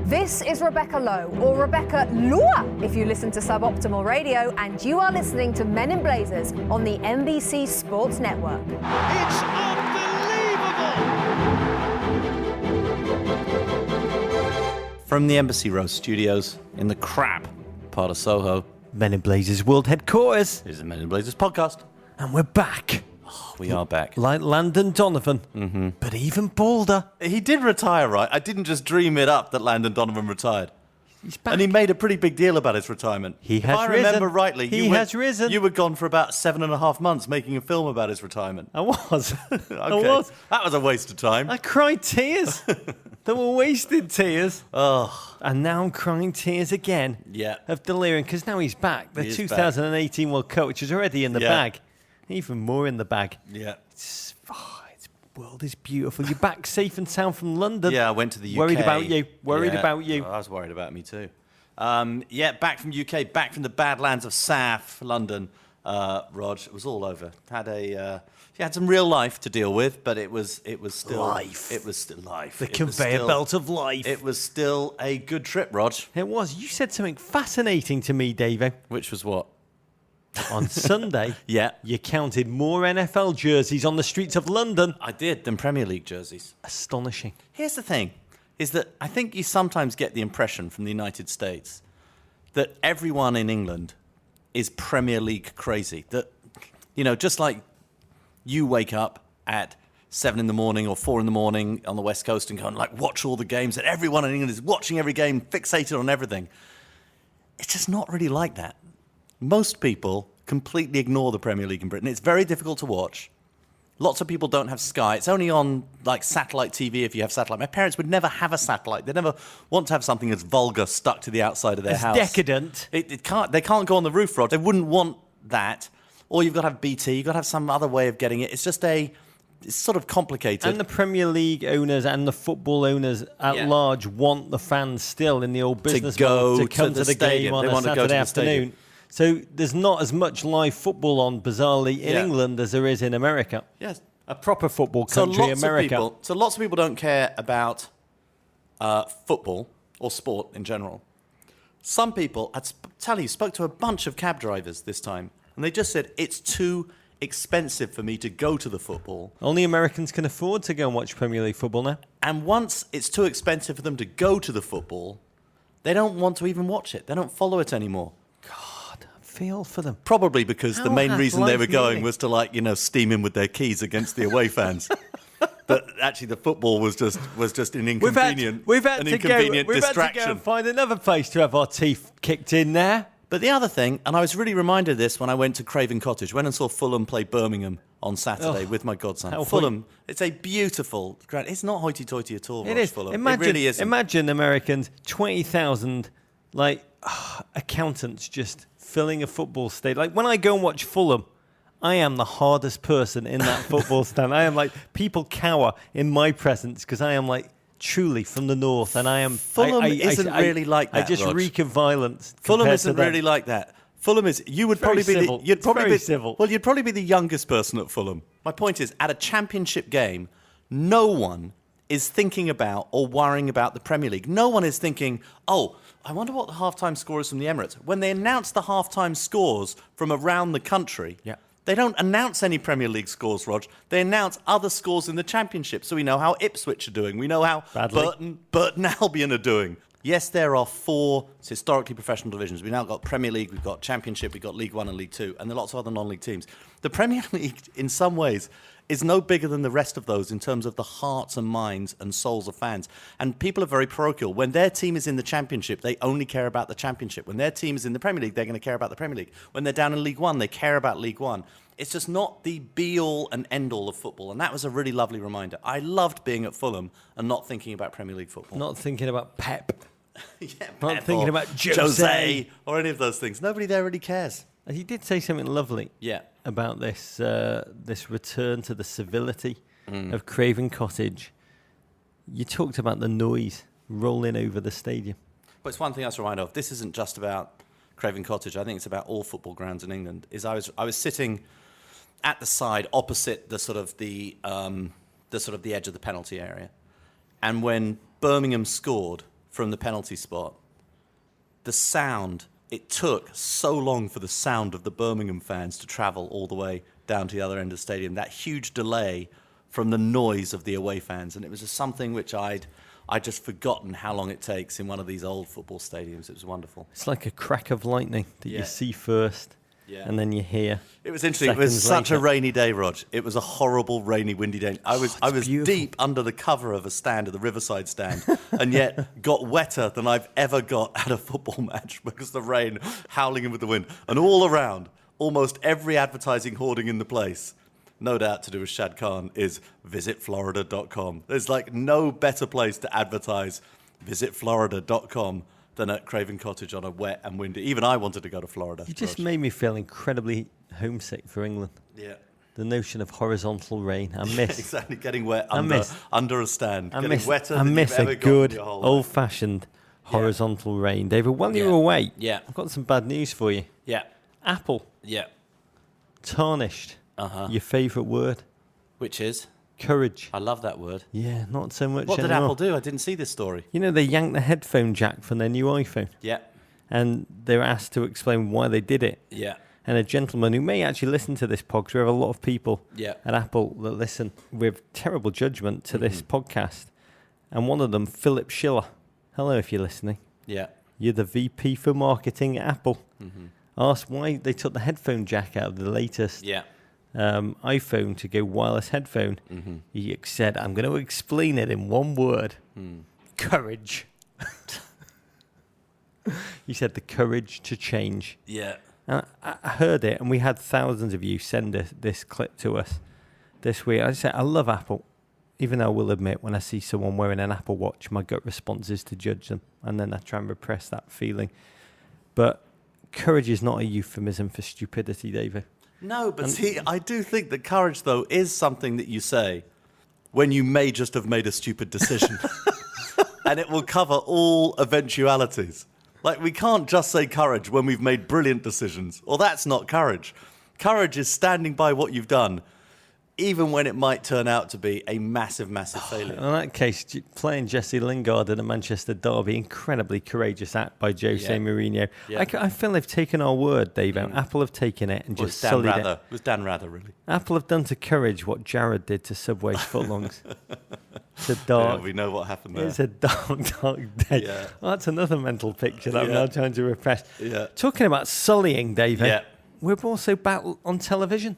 This is Rebecca Lowe, or Rebecca Lua, if you listen to Suboptimal Radio, and you are listening to Men in Blazers on the NBC Sports Network. It's unbelievable! From the Embassy Row studios in the crap part of Soho, Men in Blazers World Headquarters. this is the Men in Blazers podcast. And we're back. Oh, we are back. Like Landon Donovan, but even bolder. He did retire, right? I didn't just dream it up that Landon Donovan retired. He's back. And he made a pretty big deal about his retirement. He if has I remember risen. rightly, He has risen. You were gone for about 7.5 months making a film about his retirement. I was. Okay. I was. That was a waste of time. I cried tears. They were wasted tears. Oh, And now I'm crying tears again yeah. of delirium because now he's back. The He is 2018 World Cup, which is already in the Yeah. bag. Even more in the bag. Yeah. It's world is beautiful. You're back safe and sound from London. Yeah, I went to the UK. Worried about you. Worried Yeah. about you. Oh, I was worried about me too. Back from UK, back from the Badlands of South London. Rog, it was all over. Had some real life to deal with, but it was still Life. It was still life. The It was conveyor still- belt of life. It was still a good trip, Rog. It was. You said something fascinating to me, Davo. Which was what? On Sunday, Yeah, you counted more NFL jerseys on the streets of London. I did. Than Premier League jerseys. Astonishing. Here's the thing, is that I think you sometimes get the impression from the United States that everyone in England is Premier League crazy. That, just like you wake up at 7 in the morning or 4 in the morning on the West Coast and go and watch all the games, that everyone in England is watching every game, fixated on everything. It's just not really like that. Most people completely ignore the Premier League in Britain. It's very difficult to watch. Lots of people don't have Sky. It's only on satellite TV if you have satellite. My parents would never have a satellite. They never want to have something as vulgar stuck to the outside of their house. Decadent. They can't go on the roof, Rod. They wouldn't want that. Or you've got to have BT. You've got to have some other way of getting it. It's sort of complicated. And the Premier League owners and the football owners at large want the fans still in the old business model to come to the game on a Saturday afternoon. So there's not as much live football on, bizarrely, in England as there is in America. Yes. A proper football country, America. So lots of people don't care about football or sport in general. Some people, spoke to a bunch of cab drivers this time, and they just said, it's too expensive for me to go to the football. Only Americans can afford to go and watch Premier League football now. And once it's too expensive for them to go to the football, they don't want to even watch it. They don't follow it anymore. Feel for them. Probably because the main reason they were going meaning? was to steam in with their keys against the away fans. But actually, the football was just an inconvenient, We've had to go distraction. and find another place to have our teeth kicked in there. But the other thing, and I was really reminded of this when I went to Craven Cottage, went and saw Fulham play Birmingham on Saturday with my godson. Fulham, it's a beautiful ground. It's not hoity-toity at all. It is. Fulham. It really isn't. Imagine Americans, 20,000 accountants just filling a football stadium. Like when I go and watch Fulham, I am the hardest person in that football stand. I am people cower in my presence because I am truly from the north, and I am. Fulham isn't really like that. I just reek of violence. Fulham isn't really like that. Fulham is. You would probably be. Civil. You'd probably very be civil. Well, you'd probably be the youngest person at Fulham. My point is, at a championship game, no one is thinking about or worrying about the Premier League. No one is thinking, oh, I wonder what the halftime score is from the Emirates. When they announce the halftime scores from around the country, they don't announce any Premier League scores, Rog. They announce other scores in the Championship. So we know how Ipswich are doing. We know how Burton Albion are doing. Yes, there are 4 historically professional divisions. We've now got Premier League, we've got Championship, we've got League One and League Two, and there are lots of other non-league teams. The Premier League, in some ways, is no bigger than the rest of those in terms of the hearts and minds and souls of fans. And people are very parochial. When their team is in the Championship, they only care about the Championship. When their team is in the Premier League, they're going to care about the Premier League. When they're down in League One, they care about League One. It's just not the be-all and end-all of football. And that was a really lovely reminder. I loved being at Fulham and not thinking about Premier League football. Not thinking about Pep. Not thinking about Jose or any of those things. Nobody there really cares. He did say something lovely Yeah. about this return to the civility of Craven Cottage. You talked about the noise rolling over the stadium. But it's one thing I was reminded of. This isn't just about Craven Cottage. I think it's about all football grounds in England. I was sitting at the side opposite the edge of the penalty area, and when Birmingham scored from the penalty spot, the sound, it took so long for the sound of the Birmingham fans to travel all the way down to the other end of the stadium. That huge delay from the noise of the away fans. And it was just something which I'd just forgotten how long it takes in one of these old football stadiums. It was wonderful. It's like a crack of lightning that you see first, and then you hear. It was interesting. It was such a rainy day, Rog. It was a horrible, rainy, windy day. I was deep under the cover of a stand, of the Riverside stand, and yet got wetter than I've ever got at a football match because the rain howling in with the wind. And all around, almost every advertising hoarding in the place, no doubt to do with Shad Khan, is visitflorida.com. There's like no better place to advertise visitflorida.com than at Craven Cottage on a wet and windy. Even I wanted to go to Florida. You just made me feel incredibly homesick for England. Yeah. The notion of horizontal rain. I miss. Exactly, getting wet under a stand. I getting miss, wetter I than miss you've ever a gotten good, your whole life. old-fashioned horizontal rain. David, while you were away, I've got some bad news for you. Yeah. Apple. Yeah. Tarnished. Your favourite word. Which is? Courage. I love that word. Yeah, not so much What did anymore. Apple do? I didn't see this story. You know, they yanked the headphone jack from their new iPhone. Yeah. And they were asked to explain why they did it. Yeah. And a gentleman who may actually listen to this podcast, we have a lot of people at Apple that listen with terrible judgment to this podcast. And one of them, Philip Schiller. Hello, if you're listening. Yeah. You're the VP for marketing at Apple. Asked why they took the headphone jack out of the latest iPhone to go wireless headphone. He said, I'm going to explain it in one word. Courage. He said the courage to change. Yeah. And I heard it, and we had thousands of you send this clip to us this week. I said, I love Apple, even though I will admit when I see someone wearing an Apple Watch, my gut response is to judge them, and then I try and repress that feeling. But courage is not a euphemism for stupidity, David. No, but see, I do think that courage, though, is something that you say when you may just have made a stupid decision. And it will cover all eventualities. Like, we can't just say courage when we've made brilliant decisions. Or that's not courage. Courage is standing by what you've done, even when it might turn out to be a massive, massive failure. In that case, playing Jesse Lingard in a Manchester Derby, incredibly courageous act by Jose Mourinho. Yeah. I feel they've taken our word, Dave. Apple have taken it and just sullied it. It was Dan Rather, really. Apple have done to courage what Jared did to Subway's footlongs. It's a dark. Yeah, we know what happened there. It's a dark, dark day. Yeah. Well, that's another mental picture that I'm now trying to repress. Yeah. Talking about sullying, David. Yeah. We're also back on television.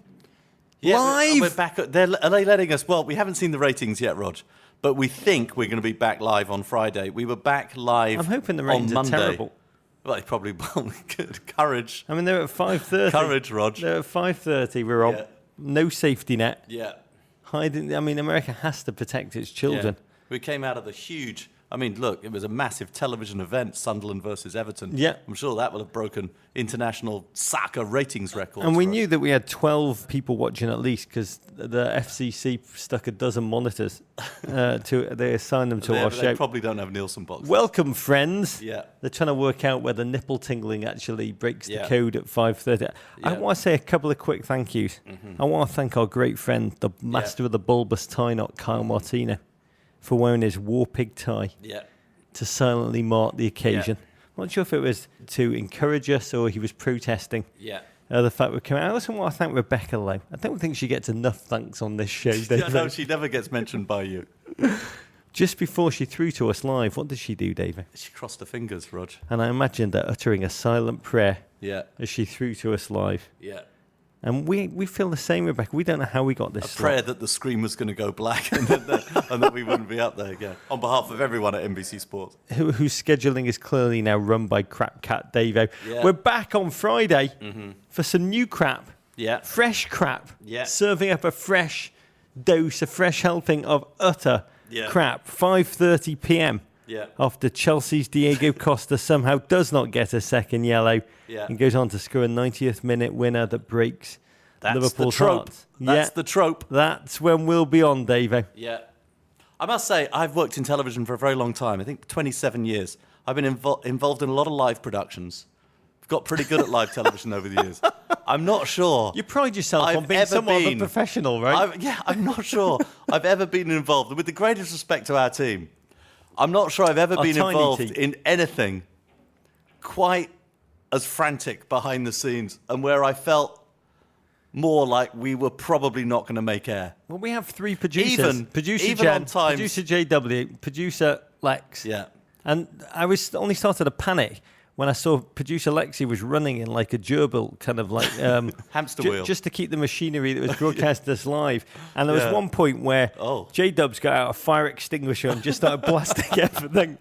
Yeah, live. We're back. Are they letting us? Well, we haven't seen the ratings yet, Rog, but we think we're going to be back live on Friday. We were back live. I'm hoping the on ratings Monday. are terrible. Well, they probably good. Courage. I mean, they're at 5:30. Courage, Rog. They're at 5:30. We're on. Yeah. No safety net. Yeah. Hiding. I mean, America has to protect its children. Yeah. We came out of the huge. I mean, look, it was a massive television event, Sunderland versus Everton. Yeah. I'm sure that will have broken international soccer ratings records. And we knew that we had 12 people watching at least because the FCC stuck a dozen monitors. They assigned them to our show. They probably don't have Nielsen boxes. Welcome, friends. Yeah. They're trying to work out whether nipple tingling actually breaks the Yeah. code at 5:30. I want to say a couple of quick thank yous. I want to thank our great friend, the master of the bulbous tie knot, Kyle Martino, for wearing his war pig tie to silently mark the occasion. I'm not sure if it was to encourage us or he was protesting the fact we're coming out. I also want to thank Rebecca Lowe. I don't think she gets enough thanks on this show. No, she never gets mentioned by you. Just before she threw to us live, what did she do, David? She crossed her fingers, Rog. And I imagined her uttering a silent prayer Yeah. as she threw to us live. Yeah. And we feel the same, Rebecca. We don't know how we got this slot. Prayer that the screen was going to go black and that we wouldn't be up there again. On behalf of everyone at NBC Sports. Whose scheduling is clearly now run by Crap Cat Davo. Yeah. We're back on Friday for some new crap. Yeah. Fresh crap. Yeah. Serving up a fresh dose, a fresh helping of utter crap. 5:30 p.m. Yeah. After Chelsea's Diego Costa somehow does not get a second yellow and goes on to score a 90th minute winner that breaks Liverpool's the trope. hearts. That's the trope. That's when we'll be on, Davo. Yeah. I must say, I've worked in television for a very long time. I think 27 years. I've been involved in a lot of live productions. I've got pretty good at live television over the years. I'm not sure. You pride yourself on being somewhat of a professional, right? I'm not sure I've ever been involved. With the greatest respect to our team, I'm not sure I've ever been tiny involved team. in anything quite as frantic behind the scenes and where I felt more like we were probably not going to make air. Well, we have 3 producers. Producer even Jen, on times. producer JW, producer Lex. Yeah. And I was only started to panic when I saw producer Lexi was running in like a gerbil, kind of like hamster wheel, just to keep the machinery that was broadcast this live. And there was one point where J-Dub's got out a fire extinguisher and just started blasting everything.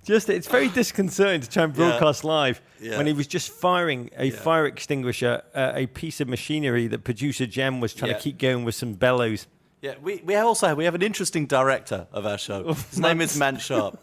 It's very disconcerting to try and broadcast live when he was just firing a fire extinguisher at a piece of machinery that producer Jem was trying to keep going with some bellows. Yeah, we have an interesting director of our show. His name is Mance Sharp.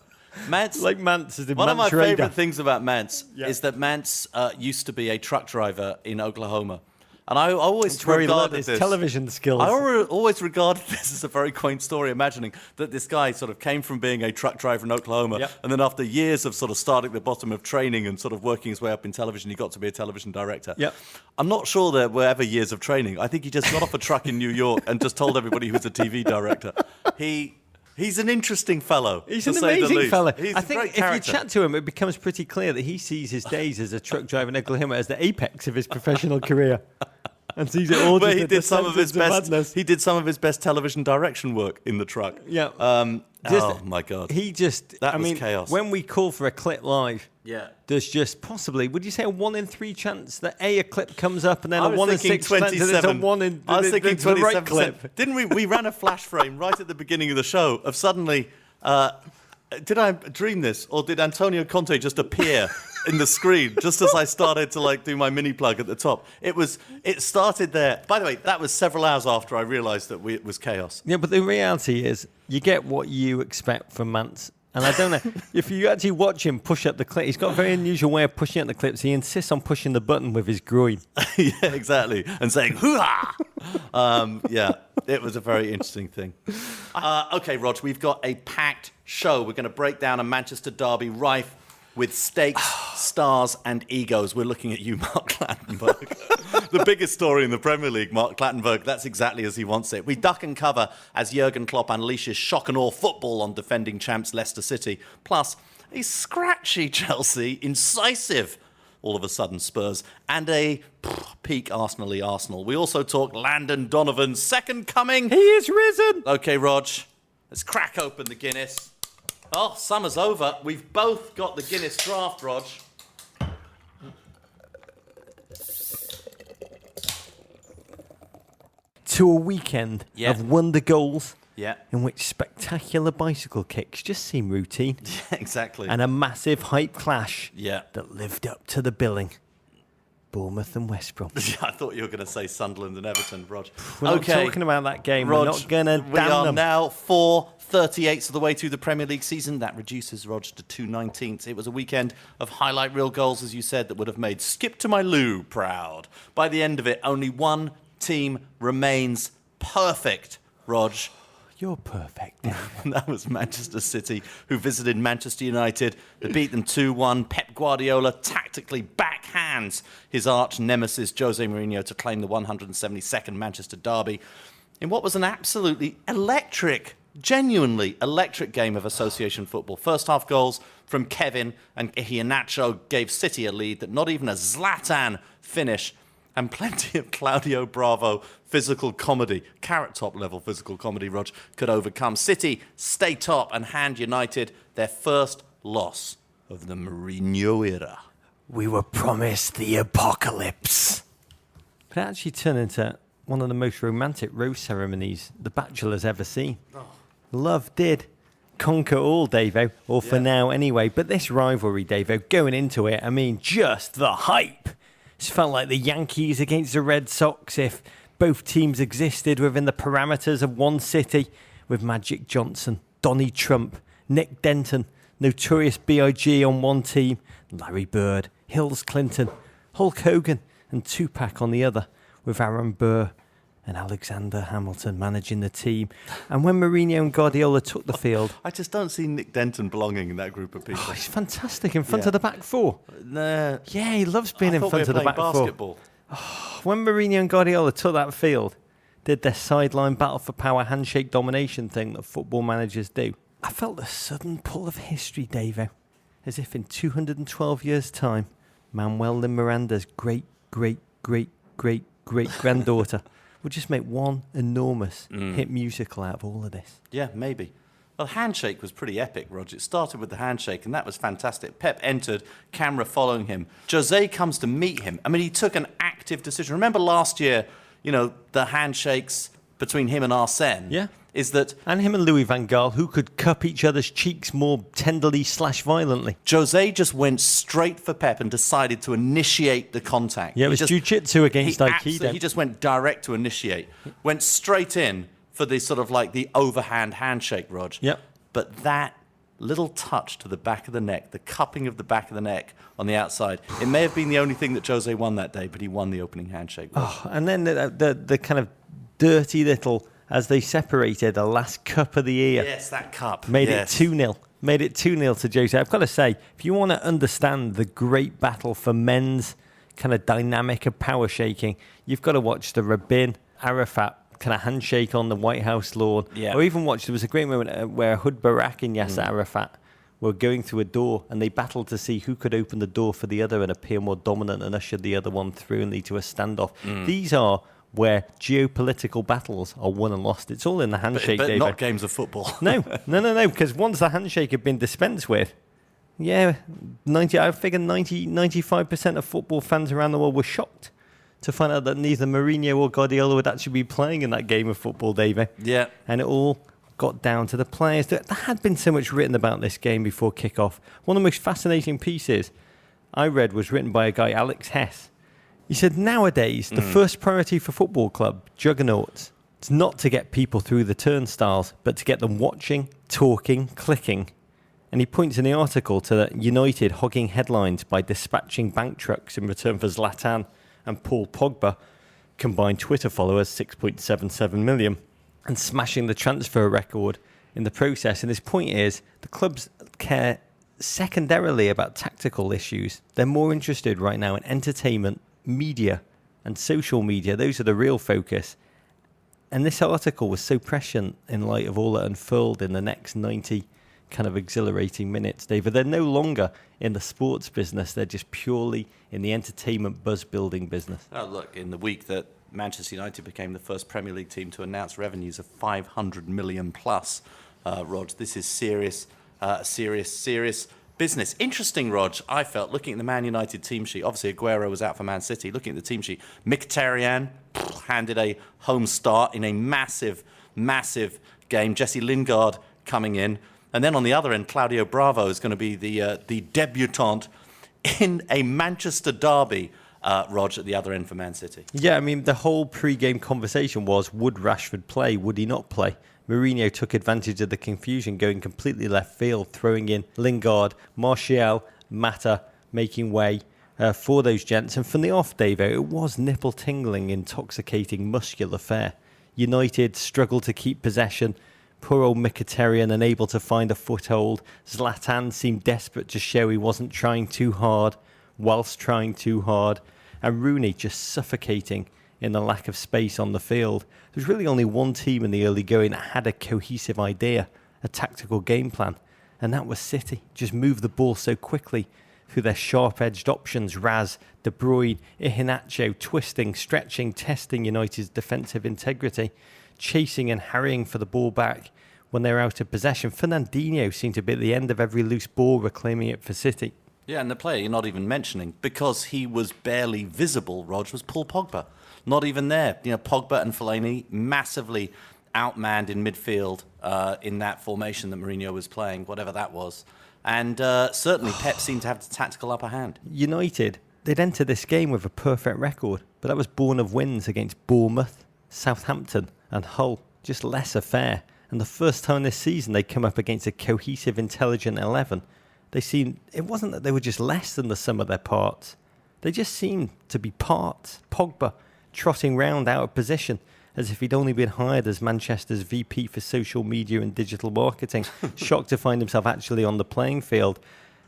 Mance, like Mance is one of my favourite things about Mance is that Mance used to be a truck driver in Oklahoma. And I always regarded this television skills. I always regarded this as a very quaint story, imagining that this guy sort of came from being a truck driver in Oklahoma, and then after years of sort of starting at the bottom of training and sort of working his way up in television, he got to be a television director. Yep. I'm not sure there were ever years of training. I think he just got off a truck in New York and just told everybody he was a TV director. He's an interesting fellow. He's an amazing fellow. I think if you chat to him, it becomes pretty clear that he sees his days as a truck driver in Oklahoma as the apex of his professional career. And sees it all. But he did some of his best. He did some of his best television direction work in the truck. Yeah. Oh my God. That was chaos. When we call for a clip live, there's just possibly, would you say a 1 in 3 chance that a clip comes up and then a 1 in 6 chance that it's a 1 in I was thinking 27%. Right clip. Didn't we? We ran a flash frame right at the beginning of the show of suddenly. Did I dream this, or did Antonio Conte just appear in the screen just as I started to do my mini plug at the top? It started there. By the way, that was several hours after I realised that it was chaos. Yeah, but the reality is, you get what you expect from Mance. And I don't know, if you actually watch him push up the clip, he's got a very unusual way of pushing up the clips. He insists on pushing the button with his groin. Yeah, exactly. And saying, hoo-ha! It was a very interesting thing. Okay, Rog, we've got a packed show. We're going to break down a Manchester Derby rife with stakes, stars, and egos. We're looking at you, Mark Clattenburg. The biggest story in the Premier League, Mark Clattenburg. That's exactly as he wants it. We duck and cover as Jurgen Klopp unleashes shock and awe football on defending champs Leicester City. Plus, a scratchy Chelsea, incisive all of a sudden Spurs, and a peak Arsenal-y Arsenal. We also talk Landon Donovan's second coming. He is risen. Okay, Rog, let's crack open the Guinness. Oh, summer's over. We've both got the Guinness draft, Rog. To a weekend of wonder goals in which spectacular bicycle kicks just seem routine. Yeah, exactly. And a massive hype clash that lived up to the billing. Bournemouth and West Brom. I thought you were going to say Sunderland and Everton, Rog. We're not talking about that game. Rog, we're not going to damn We are them. now 4/38 of the way through the Premier League season. That reduces Rog to 2/19. It was a weekend of highlight reel goals, as you said, that would have made Skip to my Lou proud. By the end of it, only one team remains perfect, Rog. You're perfect. That was Manchester City, who visited Manchester United. They beat them 2-1. Pep Guardiola tactically backhands his arch nemesis, Jose Mourinho, to claim the 172nd Manchester Derby in what was an absolutely electric, genuinely electric game of association football. First half goals from Kevin and Iheanacho gave City a lead that not even a Zlatan finish and plenty of Claudio Bravo physical comedy, Carrot Top level physical comedy, Rog, could overcome. City stay top and hand United their first loss of the Mourinho era. We were promised the apocalypse. But it actually turned into one of the most romantic rose ceremonies the Bachelor's ever seen. Oh. Love did conquer all, Davo, or for now anyway. But this rivalry, Davo, going into it, I mean, just the hype. It's felt like the Yankees against the Red Sox if both teams existed within the parameters of one city, with Magic Johnson, Donnie Trump, Nick Denton, Notorious B.I.G. on one team, Larry Bird, Hills Clinton, Hulk Hogan and Tupac on the other, with Aaron Burr and Alexander Hamilton managing the team. And when Mourinho and Guardiola took the field... I just don't see Nick Denton belonging in that group of people. Oh, he's fantastic in front of the back four. Nah. Yeah, he loves being in front of the back basketball. four. Oh, when Mourinho and Guardiola took that field, did their sideline battle for power handshake domination thing that football managers do. I felt a sudden pull of history, Davo, as if in 212 years' time, Manuel de Miranda's great-great-great-great-great-granddaughter would just make one enormous hit musical out of all of this. Yeah, maybe. Well, handshake was pretty epic, Roger. It started with the handshake, and that was fantastic. Pep entered, camera following him. Jose comes to meet him. I mean, he took an active decision. Remember last year, the handshakes between him and Arsene? Yeah. And him and Louis van Gaal, who could cup each other's cheeks more tenderly/violently. Jose just went straight for Pep and decided to initiate the contact. Yeah, it was jiu-jitsu against Aikido. He just went direct to initiate. Went straight in for the sort of like the overhand handshake, Rog. Yep. But that little touch to the back of the neck, the cupping of the back of the neck on the outside, it may have been the only thing that Jose won that day, but he won the opening handshake. And then the kind of dirty little... As they separated, the last cup of the ear. Yes, that cup. Made it 2-0. Made it 2-0 to Jose. I've got to say, if you want to understand the great battle for men's kind of dynamic of power shaking, you've got to watch the Rabin-Arafat kind of handshake on the White House lawn. Yeah. Or even watch, there was a great moment where Hud Barak and Yasser Arafat were going through a door and they battled to see who could open the door for the other and appear more dominant and usher the other one through and lead to a standoff. These are... where geopolitical battles are won and lost. It's all in the handshake, but David. Not games of football. No, because once the handshake had been dispensed with, I figure 95% of football fans around the world were shocked to find out that neither Mourinho or Guardiola would actually be playing in that game of football, David. Yeah. And it all got down to the players. There had been so much written about this game before kickoff. One of the most fascinating pieces I read was written by a guy, Alex Hess. He said, nowadays, the first priority for football club juggernauts is not to get people through the turnstiles, but to get them watching, talking, clicking. And he points in the article to United hogging headlines by dispatching bank trucks in return for Zlatan and Paul Pogba, combined Twitter followers 6.77 million, and smashing the transfer record in the process. And his point is, the clubs care secondarily about tactical issues. They're more interested right now in entertainment, media and social media. Those are the real focus. And this article was so prescient in light of all that unfurled in the next 90 kind of exhilarating minutes, David. They're no longer in the sports business. They're just purely in the entertainment buzz-building business. Oh, look, in the week that Manchester United became the first Premier League team to announce revenues of 500 million plus, Rog, this is serious business. Interesting, Rog, I felt, looking at the Man United team sheet. Obviously, Aguero was out for Man City. Looking at the team sheet, Mkhitaryan handed a home start in a massive game. Jesse Lingard coming in. And then on the other end, Claudio Bravo is going to be the debutant in a Manchester Derby, Rog, at the other end for Man City. Yeah, I mean, the whole pre-game conversation was, would Rashford play? Would he not play? Mourinho took advantage of the confusion, going completely left field, throwing in Lingard, Martial, Mata, making way for those gents. And from the off, Davo, it was nipple-tingling, intoxicating, muscular fare. United struggled to keep possession. Poor old Mkhitaryan unable to find a foothold. Zlatan seemed desperate to show he wasn't trying too hard, whilst trying too hard. And Rooney just suffocating in the lack of space on the field. There's really only one team in the early going that had a cohesive idea, a tactical game plan, and that was City. Just moved the ball so quickly through their sharp-edged options. Raz, De Bruyne, Iheanacho, twisting, stretching, testing United's defensive integrity, chasing and harrying for the ball back when they're out of possession. Fernandinho seemed to be at the end of every loose ball, reclaiming it for City. Yeah, and the player you're not even mentioning, because he was barely visible, Rog, was Paul Pogba. Not even there. Pogba and Fellaini massively outmanned in midfield in that formation that Mourinho was playing, whatever that was. And certainly Pep seemed to have the tactical upper hand. United, they'd entered this game with a perfect record, but that was born of wins against Bournemouth, Southampton and Hull. Just lesser fare. And the first time this season they'd come up against a cohesive, intelligent 11. It wasn't that they were just less than the sum of their parts. They just seemed to be parts. Pogba trotting round out of position as if he'd only been hired as Manchester's VP for social media and digital marketing, shocked to find himself actually on the playing field.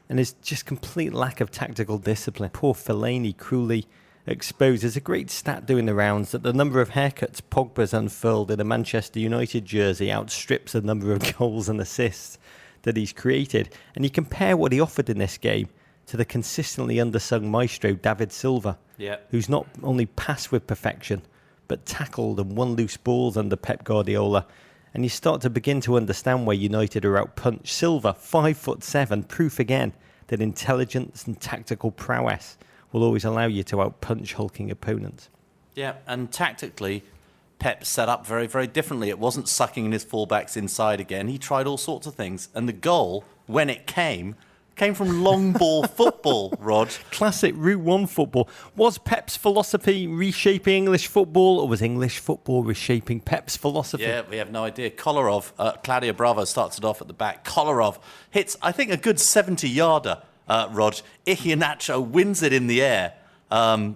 And his just complete lack of tactical discipline. Poor Fellaini cruelly exposed. There's a great stat doing the rounds that the number of haircuts Pogba's unfurled in a Manchester United jersey outstrips the number of goals and assists that he's created. And you compare what he offered in this game to the consistently undersung maestro David Silva, who's not only passed with perfection, but tackled and won loose balls under Pep Guardiola. And you start to begin to understand where United are outpunched. Silva, 5'7", proof again that intelligence and tactical prowess will always allow you to outpunch hulking opponents. Yeah, and tactically, Pep set up very, very differently. It wasn't sucking in his fullbacks inside again. He tried all sorts of things. And the goal, when it came from long ball football, Rog. Classic Route 1 football. Was Pep's philosophy reshaping English football, or was English football reshaping Pep's philosophy? Yeah, we have no idea. Kolarov, Claudio Bravo starts it off at the back. Kolarov hits, I think, a good 70-yarder, Rog. Iheanacho wins it in the air. I'd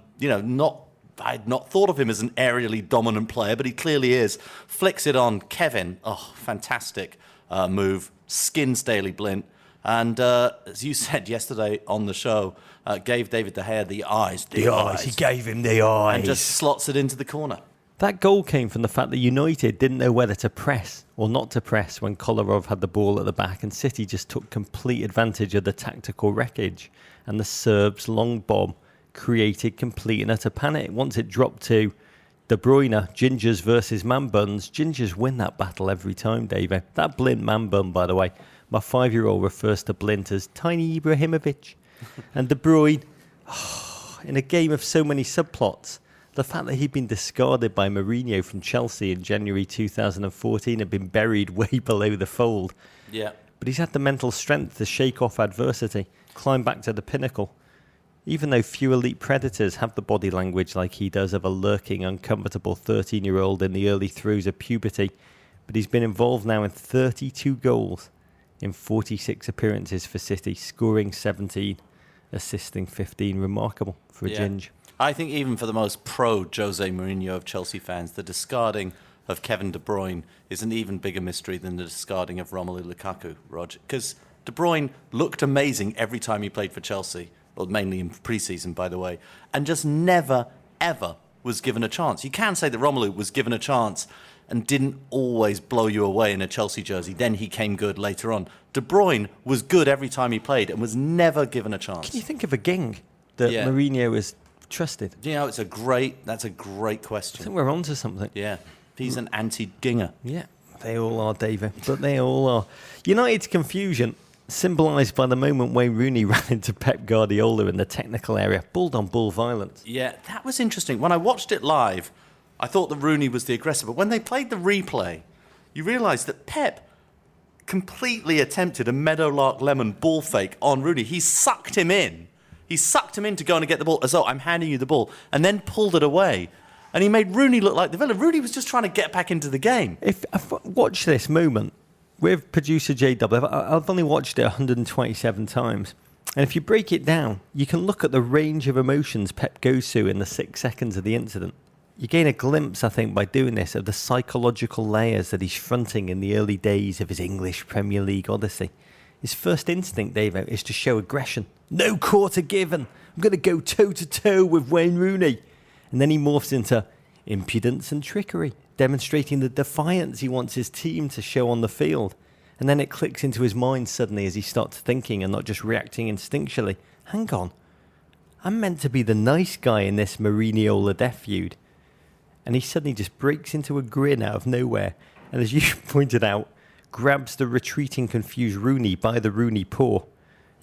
not thought of him as an aerially dominant player, but he clearly is. Flicks it on. Kevin, fantastic move. Skins Daley Blind. And as you said yesterday on the show, gave David De Gea the eyes. The eyes. He gave him the eyes. And just slots it into the corner. That goal came from the fact that United didn't know whether to press or not to press when Kolarov had the ball at the back, and City just took complete advantage of the tactical wreckage. And the Serbs' long bomb created complete and utter panic. Once it dropped to De Bruyne, Gingers versus man buns, Gingers win that battle every time, David. That Blind man bun, by the way. My 5-year-old refers to Blint as Tiny Ibrahimovic. And De Bruyne, in a game of so many subplots, the fact that he'd been discarded by Mourinho from Chelsea in January 2014 had been buried way below the fold. Yeah. But he's had the mental strength to shake off adversity, climb back to the pinnacle. Even though few elite predators have the body language like he does of a lurking, uncomfortable 13-year-old in the early throes of puberty, but he's been involved now in 32 goals in 46 appearances for City, scoring 17, assisting 15. Remarkable for a Ginge. I think even for the most pro-Jose Mourinho of Chelsea fans, the discarding of Kevin De Bruyne is an even bigger mystery than the discarding of Romelu Lukaku, Roger. Because De Bruyne looked amazing every time he played for Chelsea, or mainly in pre-season, by the way, and just never, ever was given a chance. You can say that Romelu was given a chance and didn't always blow you away in a Chelsea jersey. Then he came good later on. De Bruyne was good every time he played and was never given a chance. Can you think of a ging that Mourinho has trusted? That's a great question. I think we're onto something. Yeah, he's an anti-ginger. Yeah, they all are, David, but they all are. United's confusion, symbolised by the moment Wayne Rooney ran into Pep Guardiola in the technical area. Bull-on-bull violence. Yeah, that was interesting. When I watched it live, I thought that Rooney was the aggressor, but when they played the replay, you realise that Pep completely attempted a Meadowlark Lemon ball fake on Rooney. He sucked him in. He sucked him in to go and get the ball, as though I'm handing you the ball, and then pulled it away. And he made Rooney look like the villain. Rooney was just trying to get back into the game. If I've watched this moment with producer JW, I've only watched it 127 times. And if you break it down, you can look at the range of emotions Pep goes through in the 6 seconds of the incident. You gain a glimpse, I think, by doing this, of the psychological layers that he's fronting in the early days of his English Premier League odyssey. His first instinct, Davo, is to show aggression. No quarter given. I'm going to go toe-to-toe with Wayne Rooney. And then he morphs into impudence and trickery, demonstrating the defiance he wants his team to show on the field. And then it clicks into his mind suddenly as he starts thinking and not just reacting instinctually. Hang on. I'm meant to be the nice guy in this Mourinho death feud. And he suddenly just breaks into a grin out of nowhere. And as you pointed out, grabs the retreating, confused Rooney by the Rooney paw.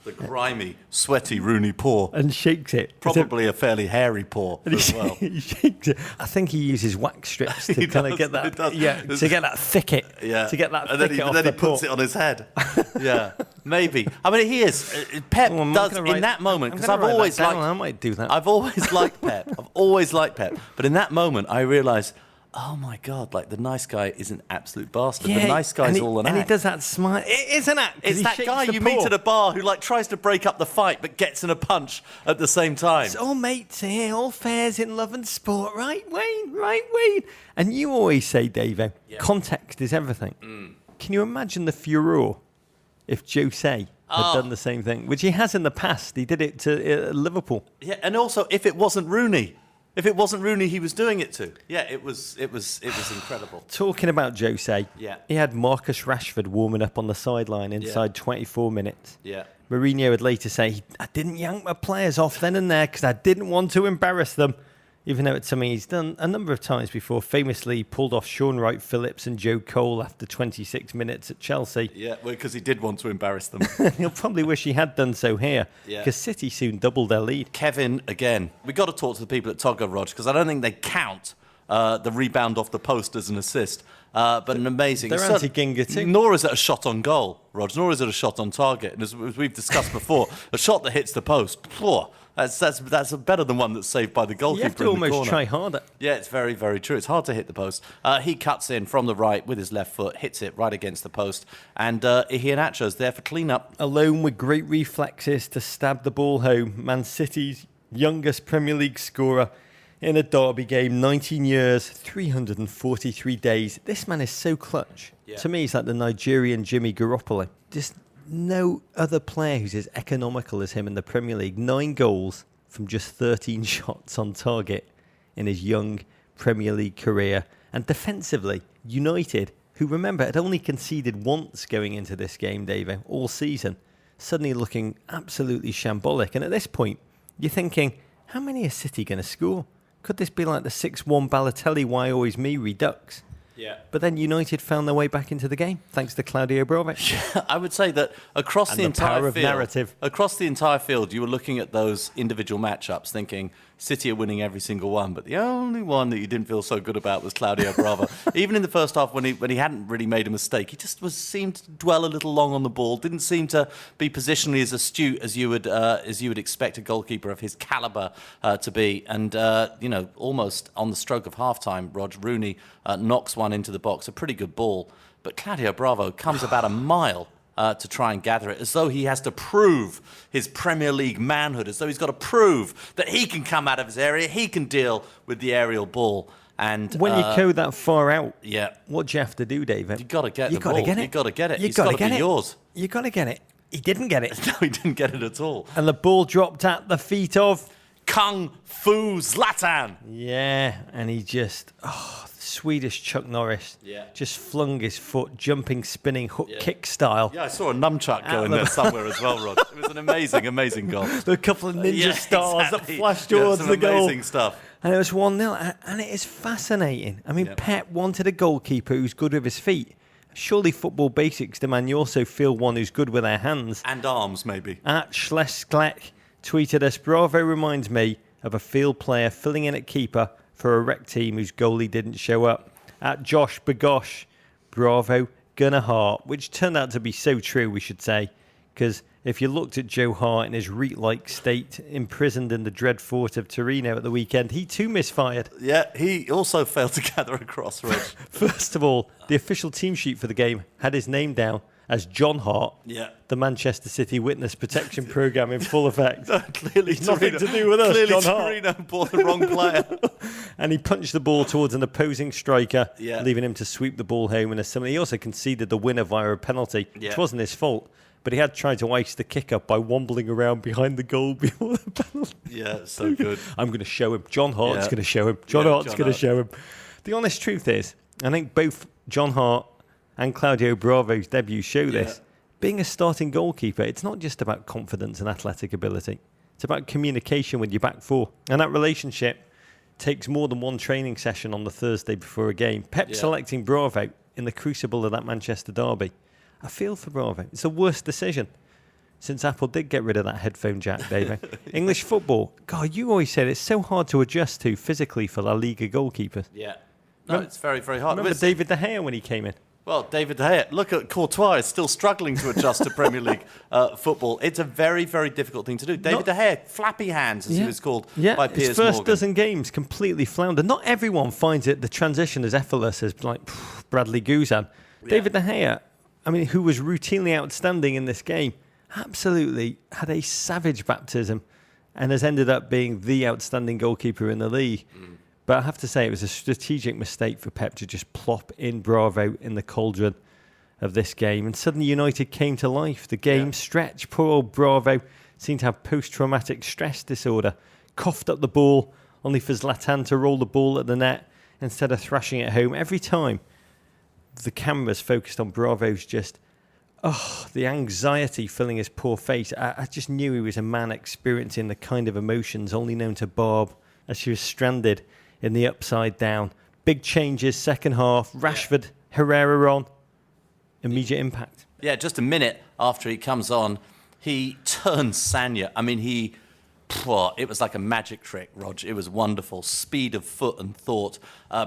The grimy, sweaty Rooney paw. And shakes it. Probably a fairly hairy paw as well. He shakes it. I think he uses wax strips to kind of get that. To get that thicket. Yeah. To get that and thicket off then the he puts paw. it on his head. Yeah. Maybe. I mean, he is. Pep does in that moment, because I've always liked. I might do that. I've always liked Pep. I've always liked Pep. But in that moment, I realised, oh my God, like the nice guy is an absolute bastard. The nice guy's all an act. And he does that smile. It is an act. It's that guy you meet at a bar who like tries to break up the fight but gets in a punch at the same time. It's all mates here, all fares in love and sport, right, Wayne? Right, Wayne? And you always say, Davo, context is everything. Can you imagine the furore if Jose had done the same thing, which he has in the past. He did it to Liverpool. Yeah, and also if it wasn't Rooney he was doing it to. Yeah, it was incredible. Talking about Jose, he had Marcus Rashford warming up on the sideline inside 24 minutes. Yeah. Mourinho would later say, I didn't yank my players off then and there because I didn't want to embarrass them. Even though it's something he's done a number of times before. Famously pulled off Sean Wright-Phillips and Joe Cole after 26 minutes at Chelsea. Yeah, well, because he did want to embarrass them. He'll probably wish he had done so here, because City soon doubled their lead. Kevin, again, we got to talk to the people at Togger, Rog, because I don't think they count the rebound off the post as an assist. But an amazing... They're anti-Ginga too. Nor is it a shot on goal, Rog, nor is it a shot on target. And as we've discussed before, a shot that hits the post, that's better than one that's saved by the goalkeeper. You have to almost try harder. Yeah, it's very, very true. It's hard to hit the post. He cuts in from the right with his left foot, hits it right against the post, and Iheanacho's there for clean-up. Alone with great reflexes to stab the ball home, Man City's youngest Premier League scorer in a derby game, 19 years, 343 days. This man is so clutch. Yeah. To me, he's like the Nigerian Jimmy Garoppolo. Just no other player who's as economical as him in the Premier League. 9 goals from just 13 shots on target in his young Premier League career. And defensively, United, who remember had only conceded once going into this game, Davo, all season, suddenly looking absolutely shambolic. And at this point, you're thinking, how many is City going to score? Could this be like the 6-1 Balotelli why always me redux? Yeah. But then United found their way back into the game, thanks to Claudio Bravo. I would say that across the entire field, you were looking at those individual matchups thinking City are winning every single one, but the only one that you didn't feel so good about was Claudio Bravo. Even in the first half when he hadn't really made a mistake, he just seemed to dwell a little long on the ball, didn't seem to be positionally as astute as you would expect a goalkeeper of his caliber to be. And almost on the stroke of half-time, Rooney knocks one into the box, a pretty good ball, but Claudio Bravo comes about a mile to try and gather it, as though he has to prove his Premier League manhood, as though he's got to prove that he can come out of his area, he can deal with the aerial ball. And when you go that far out, yeah, what do you have to do, David? You've got to get the ball. You've got to get it. It's got to be yours. You've got to get it. He didn't get it. No, he didn't get it at all. And the ball dropped at the feet of Kung Fu Zlatan. Yeah, and he just... Swedish Chuck Norris just flung his foot, jumping, spinning, hook kick style. Yeah, I saw a nunchuck go in there somewhere as well, Rod. It was an amazing goal. There were a couple of ninja stars that flashed towards the goal. Amazing stuff. And it was 1-0, and it is fascinating. I mean, Pep wanted a goalkeeper who's good with his feet. Surely football basics demand you also feel one who's good with their hands. And arms, maybe. At Schlesklek tweeted us, Bravo reminds me of a field player filling in at keeper for a rec team whose goalie didn't show up. At Josh Bagosh, Bravo, Gunnar Hart, which turned out to be so true, we should say, because if you looked at Joe Hart in his Reet-like state, imprisoned in the dread fort of Torino at the weekend, he too misfired. Yeah, he also failed to gather a cross, Rich. First of all, the official team sheet for the game had his name down as John Hart, the Manchester City Witness Protection Programme in full effect. Clearly, it's nothing to do with us, John Hart. Torino bought the wrong player. And he punched the ball towards an opposing striker, leaving him to sweep the ball home in a similar. He also conceded the winner via a penalty, which wasn't his fault. But he had tried to ice the kick up by wobbling around behind the goal before the penalty. Yeah, so good. I'm going to show him. John Hart's going to show him. John Hart's going to show him. The honest truth is, I think both John Hart and Claudio Bravo's debut show this. Being a starting goalkeeper, it's not just about confidence and athletic ability. It's about communication with your back four. And that relationship takes more than one training session on the Thursday before a game. Pep selecting Bravo in the crucible of that Manchester derby. I feel for Bravo. It's the worst decision since Apple did get rid of that headphone jack, David. English football, God, you always said it's so hard to adjust to physically for La Liga goalkeepers. Yeah. No, it's very, very hard. Remember David De Gea when he came in? Well, David De Gea, look at Courtois, is still struggling to adjust to Premier League football. It's a very, very difficult thing to do. David De Gea, flappy hands, as he was called by Piers his first Morgan. Dozen games completely floundered. Not everyone finds it, the transition as effortless as like Bradley Guzan. Yeah. David De Gea, I mean, who was routinely outstanding in this game, absolutely had a savage baptism and has ended up being the outstanding goalkeeper in the league. But I have to say, it was a strategic mistake for Pep to just plop in Bravo in the cauldron of this game, and suddenly United came to life. The game stretched. Poor old Bravo seemed to have post-traumatic stress disorder. Coughed up the ball, only for Zlatan to roll the ball at the net instead of thrashing it home. Every time the cameras focused on Bravo's the anxiety filling his poor face. I just knew he was a man experiencing the kind of emotions only known to Barb as she was stranded in the upside down. Big changes, second half. Rashford, Herrera on. Immediate impact. Yeah, just a minute after he comes on, he turns Sanya. I mean, it was like a magic trick, Rog. It was wonderful. Speed of foot and thought.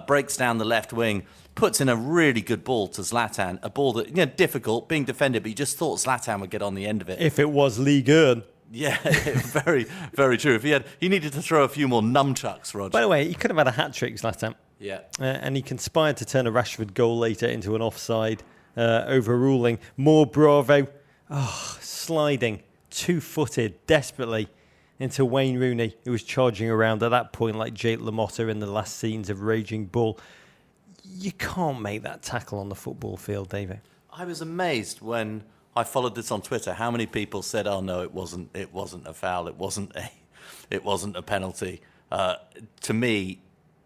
Breaks down the left wing, puts in a really good ball to Zlatan. A ball that, difficult, being defended, but you just thought Zlatan would get on the end of it. If it was Ligue 1. Yeah, very, very true. If he needed to throw a few more nunchucks, Rog. By the way, he could have had a hat-trick, Zlatan. Yeah. And he conspired to turn a Rashford goal later into an offside, overruling. More Bravo. Sliding, two-footed, desperately into Wayne Rooney, who was charging around at that point like Jake LaMotta in the last scenes of Raging Bull. You can't make that tackle on the football field, David. I was amazed when I followed this on Twitter. How many people said, "Oh no, it wasn't a foul. It wasn't a penalty." To me,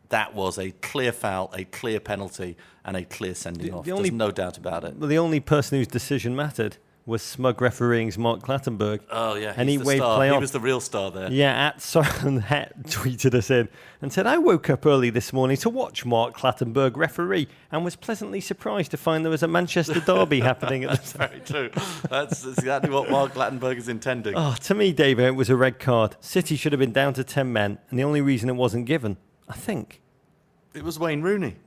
that was a clear foul, a clear penalty, and a clear sending off. There's no doubt about it. Well, the only person whose decision mattered was smug refereeing's Mark Clattenburg. Oh, yeah. And he waved play on. He was the real star there. Yeah, @Soren Het tweeted us in and said, I woke up early this morning to watch Mark Clattenburg referee and was pleasantly surprised to find there was a Manchester Derby happening at the time. Very true. That's exactly what Mark Clattenburg is intending. To me, David, it was a red card. City should have been down to 10 men, and the only reason it wasn't given, I think... It was Wayne Rooney.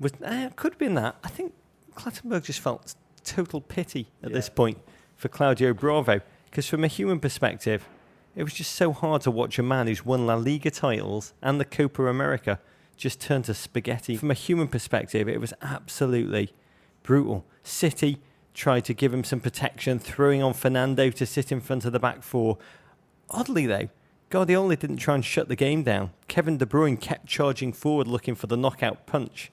Could have been that. I think Clattenburg just felt total pity at this point for Claudio Bravo, because from a human perspective, it was just so hard to watch a man who's won La Liga titles and the Copa America just turn to spaghetti. From a human perspective, it was absolutely brutal. City tried to give him some protection, throwing on Fernando to sit in front of the back four. Oddly, though, Guardiola didn't try and shut the game down. Kevin De Bruyne kept charging forward looking for the knockout punch,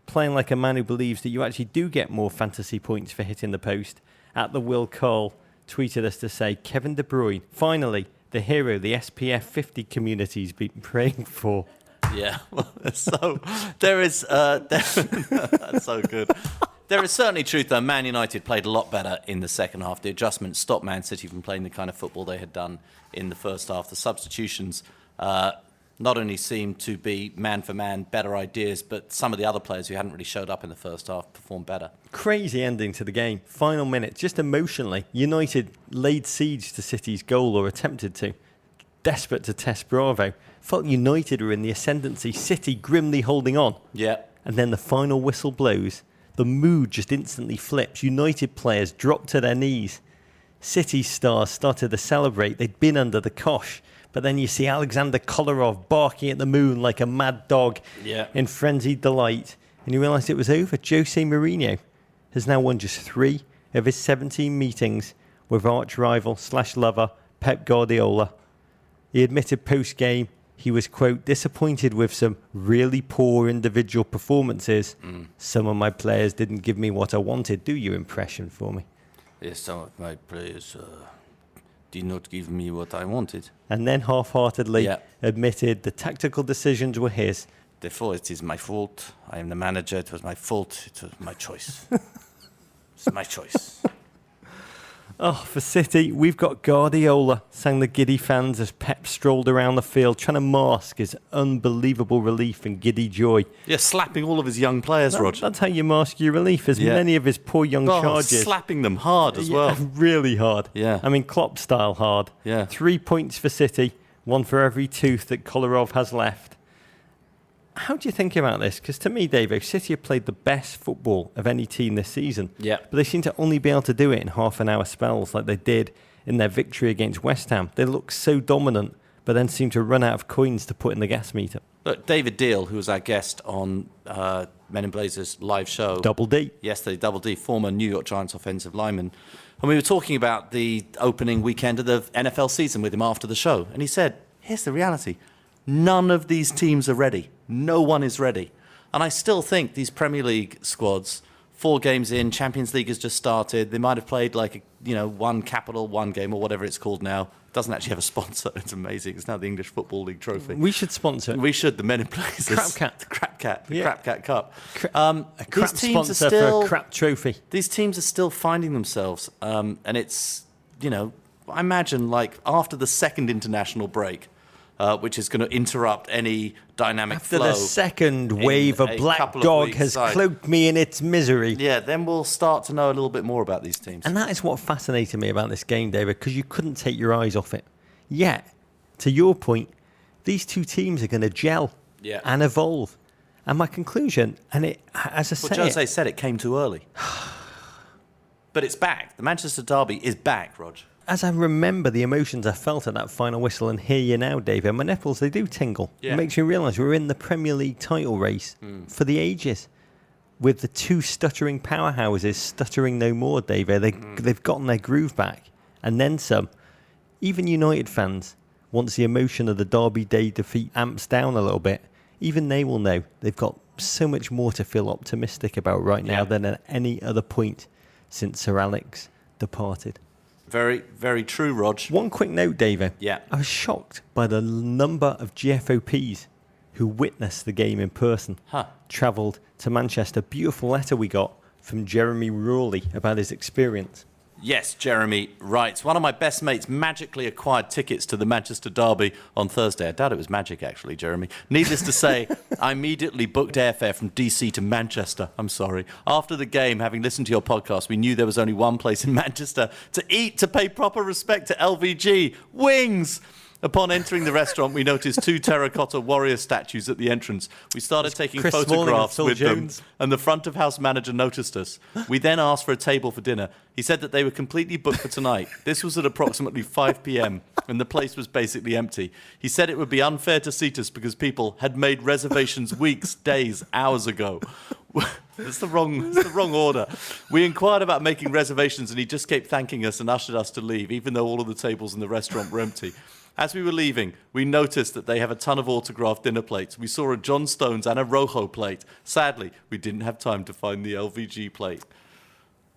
playing like a man who believes that you actually do get more fantasy points for hitting the post. At the Will Cole tweeted us to say, Kevin De Bruyne, finally, the hero the SPF 50 community's been praying for. Yeah, well, there is, that's so good. There is certainly truth, though. Man United played a lot better in the second half. The adjustments stopped Man City from playing the kind of football they had done in the first half. The substitutions not only seemed to be man for man, better ideas, but some of the other players who hadn't really showed up in the first half performed better. Crazy ending to the game. Final minute, just emotionally, United laid siege to City's goal, or attempted to. Desperate to test Bravo. Felt United were in the ascendancy, City grimly holding on. Yeah. And then the final whistle blows. The mood just instantly flips. United players dropped to their knees. City stars started to celebrate. They'd been under the cosh. But then you see Alexander Kolarov barking at the moon like a mad dog in frenzied delight. And you realise it was over. Jose Mourinho has now won just 3 of his 17 meetings with arch-rival/lover Pep Guardiola. He admitted post-game he was, quote, disappointed with some really poor individual performances. Some of my players didn't give me what I wanted. Do your impression for me. Yes, some of my players did not give me what I wanted. And then half-heartedly admitted the tactical decisions were his. Therefore, it is my fault. I am the manager. It was my fault. It was my choice. It's my choice. For City, we've got Guardiola, sang the giddy fans as Pep strolled around the field, trying to mask his unbelievable relief and giddy joy. Yeah, slapping all of his young players, Roger. That's how you mask your relief, as many of his poor young charges. Slapping them hard as well. Really hard. Yeah. I mean, Klopp style hard. Yeah. 3 points for City, 1 for every tooth that Kolarov has left. How do you think about this? Because to me, Davo, City have played the best football of any team this season. Yeah. But they seem to only be able to do it in half-an-hour spells like they did in their victory against West Ham. They look so dominant, but then seem to run out of coins to put in the gas meter. Look, David Deal, who was our guest on Men in Blazers live show. Double D. Yesterday, Double D, former New York Giants offensive lineman. And we were talking about the opening weekend of the NFL season with him after the show. And he said, here's the reality. None of these teams are ready. No one is ready. And I still think these Premier League squads 4 games in, Champions League has just started. They might have played one capital, one game or whatever it's called now. It doesn't actually have a sponsor. It's amazing. It's now the English Football League trophy. We should sponsor it. We should, the Men in Blazers. Crapcat. The Crapcat. The Yeah. Crapcat Cup. A crap sponsor for a crap trophy. These teams are still finding themselves. And it's, I imagine after the second international break, which is going to interrupt any dynamic flow. After the second wave, a black dog has cloaked me in its misery. Yeah, then we'll start to know a little bit more about these teams. And that is what fascinated me about this game, David, because you couldn't take your eyes off it. Yet, to your point, these two teams are going to gel and evolve. And my conclusion, Jose said it came too early. But it's back. The Manchester Derby is back, Rog. As I remember the emotions I felt at that final whistle and hear you now, David, my nipples, they do tingle. Yeah. It makes me realise we're in the Premier League title race for the ages. With the two stuttering powerhouses stuttering no more, David. They've gotten their groove back. And then some. Even United fans, once the emotion of the Derby Day defeat amps down a little bit, even they will know they've got so much more to feel optimistic about right now than at any other point since Sir Alex departed. Very, very true, Rog. One quick note, David. Yeah. I was shocked by the number of GFOPs who witnessed the game in person. Travelled to Manchester. Beautiful letter we got from Jeremy Rawley about his experience. Yes, Jeremy writes, one of my best mates magically acquired tickets to the Manchester Derby on Thursday. I doubt it was magic, actually, Jeremy. Needless to say, I immediately booked airfare from DC to Manchester. I'm sorry. After the game, having listened to your podcast, we knew there was only one place in Manchester to eat, to pay proper respect to LVG. Wings! Upon entering the restaurant, we noticed 2 terracotta warrior statues at the entrance. We started taking Chris photographs with Jones. them, and the front of house manager noticed us. We then asked for a table for dinner. He said that they were completely booked for tonight. This was at approximately 5 p.m., and the place was basically empty. He said it would be unfair to seat us because people had made reservations weeks, days, hours ago. It's the wrong order. We inquired about making reservations, and he just kept thanking us and ushered us to leave, even though all of the tables in the restaurant were empty. As we were leaving, we noticed that they have a ton of autographed dinner plates. We saw a John Stones and a Rojo plate. Sadly, we didn't have time to find the LVG plate.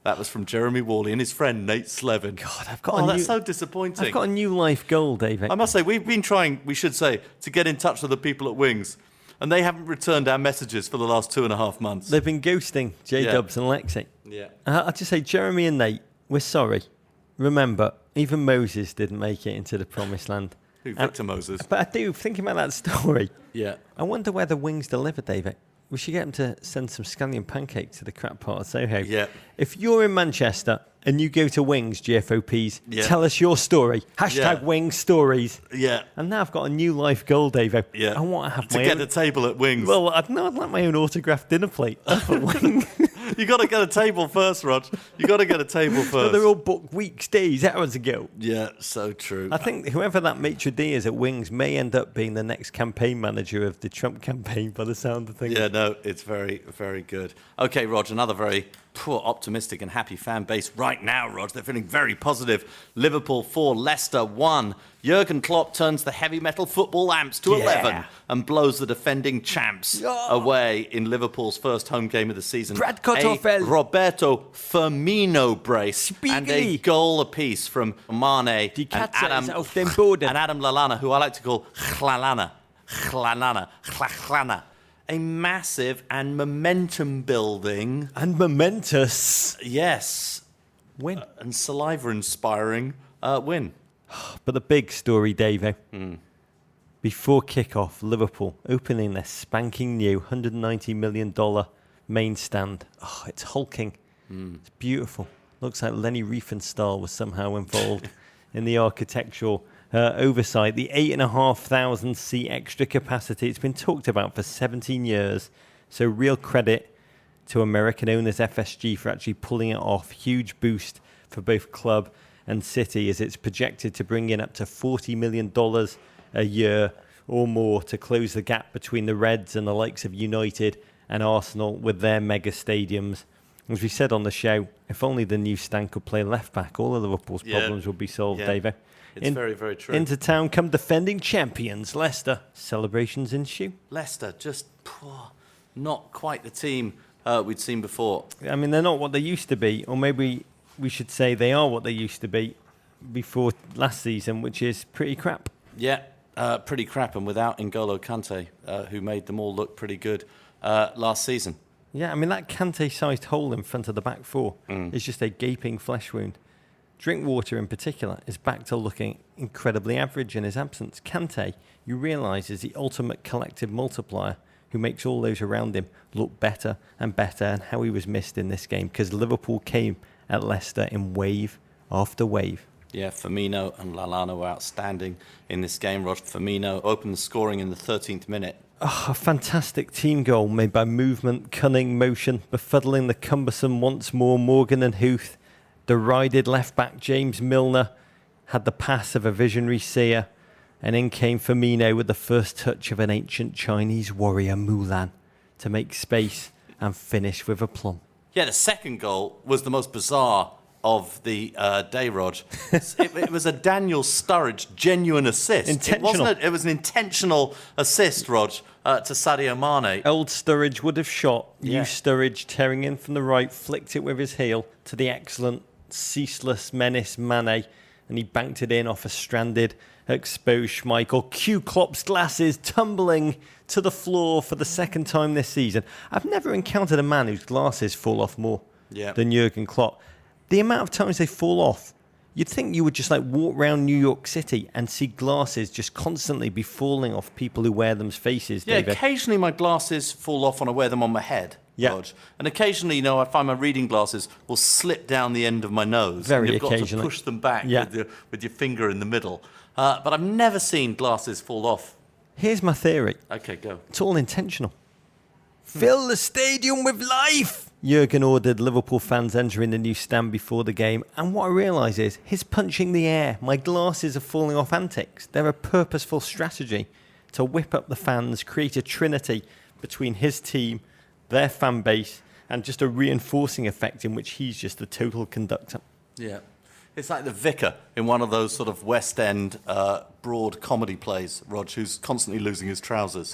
That was from Jeremy Worley and his friend Nate Slevin. God, that's so disappointing. I've got a new life goal, David. I must say, we've been trying, we should say, to get in touch with the people at Wings, and they haven't returned our messages for the last 2.5 months. They've been ghosting J-Dubs and Lexi. Yeah. I'll just say, Jeremy and Nate, we're sorry. Remember, even Moses didn't make it into the promised land. Who, Victor Moses? But I do, thinking about that story, Yeah. I wonder where the Wings deliver, David. We should get them to send some scallion pancakes to the crap part of Soho. Yeah. If you're in Manchester and you go to Wings, GFOPs, tell us your story. # Wings Stories. Yeah. And now I've got a new life goal, David. Yeah. I want to have to get a table at Wings. Well, I'd like my own autographed dinner plate up at Wings. You got to get a table first, Rog. You got to get a table first. But they're all booked weeks, days, hours ago. Yeah, so true. I think whoever that maitre d' is at Wings may end up being the next campaign manager of the Trump campaign by the sound of things. Yeah, no, it's very, very good. Okay, Rog, another very optimistic and happy fan base right now, Rog. They're feeling very positive. Liverpool 4, Leicester 1. Jurgen Klopp turns the heavy metal football amps to 11 and blows the defending champs away in Liverpool's first home game of the season. Brad Kartoffel. Roberto Firmino brace Spiegel. and a goal apiece from Mane Die and Katze Adam, ist auf dem Boden. and Adam Lallana, who I like to call Chlalana. A massive and momentum-building... And momentous. Yes. Win. And saliva-inspiring win. But the big story, Davo. Before kick-off, Liverpool opening their spanking new $190 million main stand. Oh, it's hulking. It's beautiful. Looks like Lenny Riefenstahl was somehow involved in the architectural oversight. The 8,500 seat extra capacity. It's been talked about for 17 years. So real credit to American owners FSG for actually pulling it off. Huge boost for both club and City, as it's projected to bring in up to $40 million a year or more to close the gap between the Reds and the likes of United and Arsenal with their mega stadiums. As we said on the show, if only the new stand could play left back, all of Liverpool's problems would be solved, David. It's very, very true. Into town come defending champions, Leicester. Celebrations ensue. Leicester, just not quite the team we'd seen before. I mean, they're not what they used to be, or maybe we should say they are what they used to be before last season, which is pretty crap. Yeah, pretty crap, and without N'Golo Kante, who made them all look pretty good last season. Yeah, I mean, that Kante-sized hole in front of the back four is just a gaping flesh wound. Drinkwater, in particular, is back to looking incredibly average in his absence. Kante, you realise, is the ultimate collective multiplier who makes all those around him look better and better, and how he was missed in this game, because Liverpool came at Leicester in wave after wave. Yeah, Firmino and Lallana were outstanding in this game. Firmino opened the scoring in the 13th minute. Oh, a fantastic team goal made by movement, cunning, motion, befuddling the cumbersome once more Morgan and Huth. Derided left-back James Milner had the pass of a visionary seer, and in came Firmino with the first touch of an ancient Chinese warrior, Mulan, to make space and finish with aplomb. Yeah, the second goal was the most bizarre of the day, Rog. It was a Daniel Sturridge genuine assist. Intentional. It was an intentional assist, Rog, to Sadio Mane. Old Sturridge would have shot. Yeah. New Sturridge tearing in from the right, flicked it with his heel to the excellent, ceaseless menace Mane, and he banked it in off a stranded, exposed Schmeichel. Q Klopp's glasses tumbling to the floor for the second time this season. I've never encountered a man whose glasses fall off more than Jurgen Klopp. The amount of times they fall off, you'd think you would just like walk around New York City and see glasses just constantly be falling off people who wear them's faces, Yeah, David. occasionally my glasses fall off when I wear them on my head, Rog. And occasionally, I find my reading glasses will slip down the end of my nose. Very and you've occasionally. got to push them back with your finger in the middle. But I've never seen glasses fall off. Here's my theory. Okay, go. It's all intentional. Fill the stadium with life! Jurgen ordered Liverpool fans entering the new stand before the game, and what I realise is his punching the air, my glasses are falling off antics. They're a purposeful strategy to whip up the fans, create a trinity between his team, their fan base, and just a reinforcing effect in which he's just the total conductor. Yeah. It's like the vicar in one of those sort of West End broad comedy plays, Rog, who's constantly losing his trousers.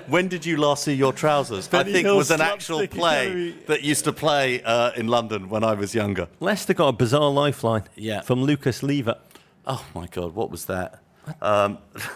When did you last see your trousers? I think it was an actual play that used to play in London when I was younger. Leicester got a bizarre lifeline from Lucas Leiva. Oh, my God, what was that?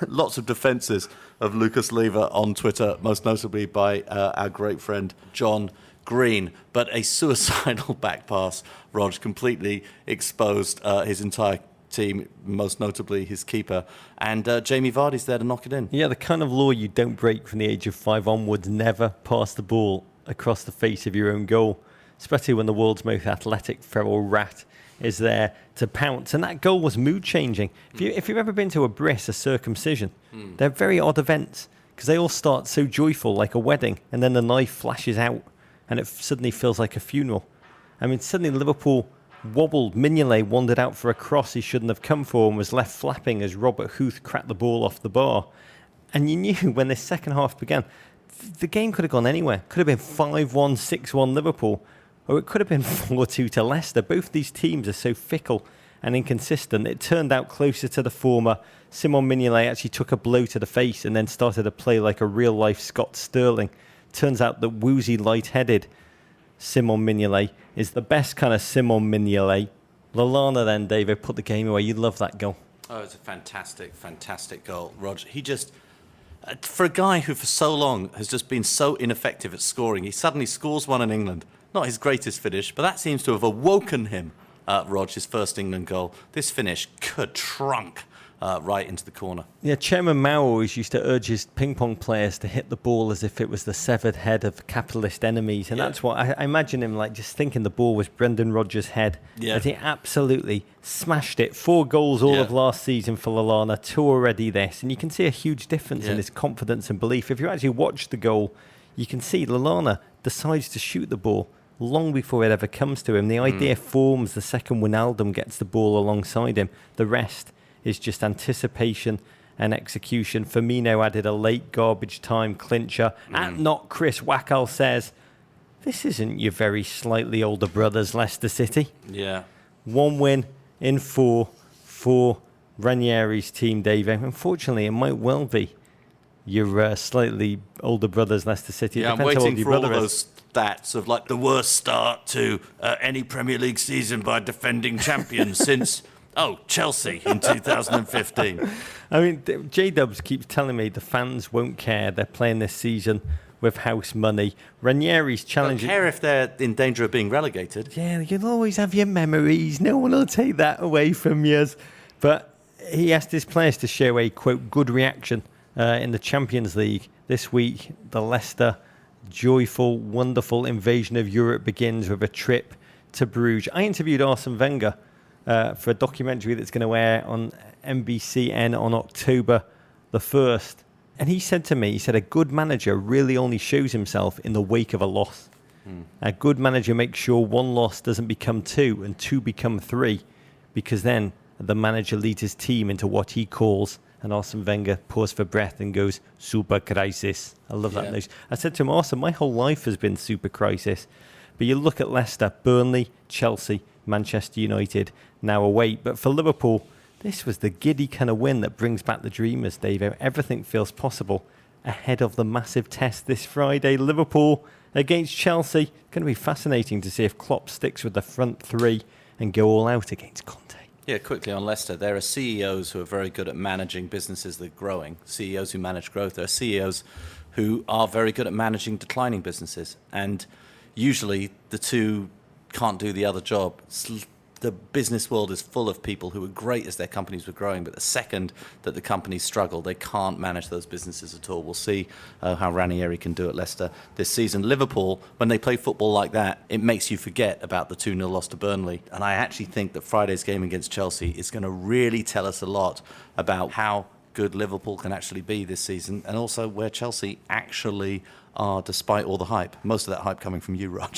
Lots of defences of Lucas Leiva on Twitter, most notably by our great friend John Green, but a suicidal back pass. Rog completely exposed his entire team, most notably his keeper, and Jamie Vardy's there to knock it in. Yeah, the kind of law you don't break from the age of 5 onwards: never pass the ball across the face of your own goal, especially when the world's most athletic feral rat is there to pounce. And that goal was mood changing. If you've ever been to a bris, a circumcision, they're very odd events because they all start so joyful, like a wedding, and then the knife flashes out and it suddenly feels like a funeral. I mean, suddenly Liverpool wobbled. Mignolet wandered out for a cross he shouldn't have come for and was left flapping as Robert Huth cracked the ball off the bar. And you knew when this second half began, the game could have gone anywhere. Could have been 5-1, 6-1 Liverpool, or it could have been 4-2 to Leicester. Both these teams are so fickle and inconsistent. It turned out closer to the former. Simon Mignolet actually took a blow to the face and then started to play like a real-life Scott Sterling. Turns out that woozy, light-headed Simon Mignolet is the best kind of Simon Mignolet. Lallana then, David, put the game away. You love that goal. Oh, it's a fantastic, fantastic goal, Rog. He just, for a guy who for so long has just been so ineffective at scoring, he suddenly scores one in England. Not his greatest finish, but that seems to have awoken him, Rog, his first England goal. This finish, ka-trunk, right into the corner. Yeah, Chairman Mao always used to urge his ping-pong players to hit the ball as if it was the severed head of capitalist enemies. And that's what I imagine him like, just thinking the ball was Brendan Rodgers' head. Yeah. As he absolutely smashed it. 4 goals all of last season for Lallana, 2 already this. And you can see a huge difference in his confidence and belief. If you actually watch the goal, you can see Lallana decides to shoot the ball long before it ever comes to him. The idea forms the second Wijnaldum gets the ball alongside him. The rest is just anticipation and execution. Firmino added a late garbage time clincher. And not Chris Wackall says, this isn't your very slightly older brothers, Leicester City. Yeah. 1 win in 4 for Ranieri's team, Dave. Unfortunately, it might well be your slightly older brothers, Leicester City. Yeah, I'm waiting for all of those stats of like the worst start to any Premier League season by defending champions since Chelsea in 2015. I mean, J-Dubs keeps telling me the fans won't care. They're playing this season with house money. Ranieri's challenging. Don't care if they're in danger of being relegated. Yeah, you'll always have your memories. No one will take that away from you. But he asked his players to show a, quote, good reaction in the Champions League. This week, the Leicester joyful, wonderful invasion of Europe begins with a trip to Bruges. I interviewed Arsene Wenger for a documentary that's going to air on NBCN on October the 1st. And he said to me, a good manager really only shows himself in the wake of a loss. A good manager makes sure one loss doesn't become two and two become three, because then the manager leads his team into what he calls, and Arsene Wenger paused for breath and goes, super crisis. I love that notion. I said to him, Arsene, my whole life has been super crisis. But you look at Leicester, Burnley, Chelsea, Manchester United, now away. But for Liverpool, this was the giddy kind of win that brings back the dreamers, Dave. Everything feels possible ahead of the massive test this Friday. Liverpool against Chelsea. Going to be fascinating to see if Klopp sticks with the front three and go all out against Conte. Yeah, quickly on Leicester. There are CEOs who are very good at managing businesses that are growing, CEOs who manage growth. There are CEOs who are very good at managing declining businesses. And usually the two can't do the other job. The business world is full of people who are great as their companies were growing, but the second that the companies struggle, they can't manage those businesses at all. We'll see how Ranieri can do at Leicester this season. Liverpool, when they play football like that, it makes you forget about the 2-0 loss to Burnley. And I actually think that Friday's game against Chelsea is going to really tell us a lot about how good Liverpool can actually be this season, and also where Chelsea actually are, despite all the hype. Most of that hype coming from you, Rog.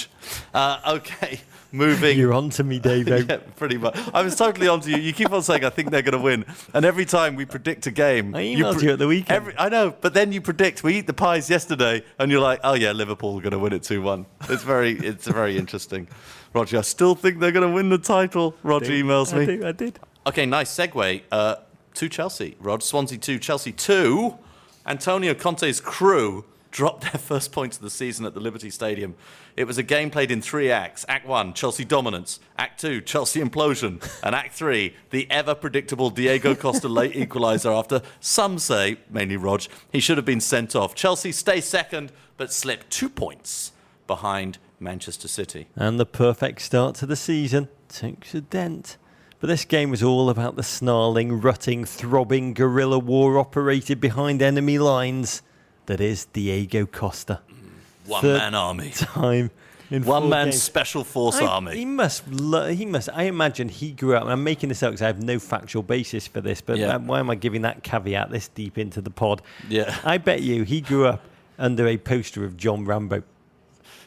Okay, moving. You're on to me, David. Yeah, pretty much. I was totally on to you. You keep on saying, I think they're going to win. And every time we predict a game... I emailed you at the weekend. I know, but then you predict. We eat the pies yesterday, and you're like, oh yeah, Liverpool are going to win it 2-1. It's very interesting. Roger, I still think they're going to win the title. Roger emails me. I did. Okay, nice segue to Chelsea. Rod, Swansea 2, Chelsea 2. Antonio Conte's crew dropped their first points of the season at the Liberty Stadium. It was a game played in 3 acts. Act 1, Chelsea dominance. Act 2, Chelsea implosion. And Act 3, the ever-predictable Diego Costa late equaliser after some say, mainly Rog, he should have been sent off. Chelsea stay second, but slip 2 points behind Manchester City. And the perfect start to the season takes a dent. But this game was all about the snarling, rutting, throbbing guerrilla war operated behind enemy lines. That is Diego Costa. One-man army. Time in One-man games. Special Force army. He must. I imagine he grew up. And I'm making this up because I have no factual basis for this. But why am I giving that caveat this deep into the pod? Yeah. I bet you he grew up under a poster of John Rambo.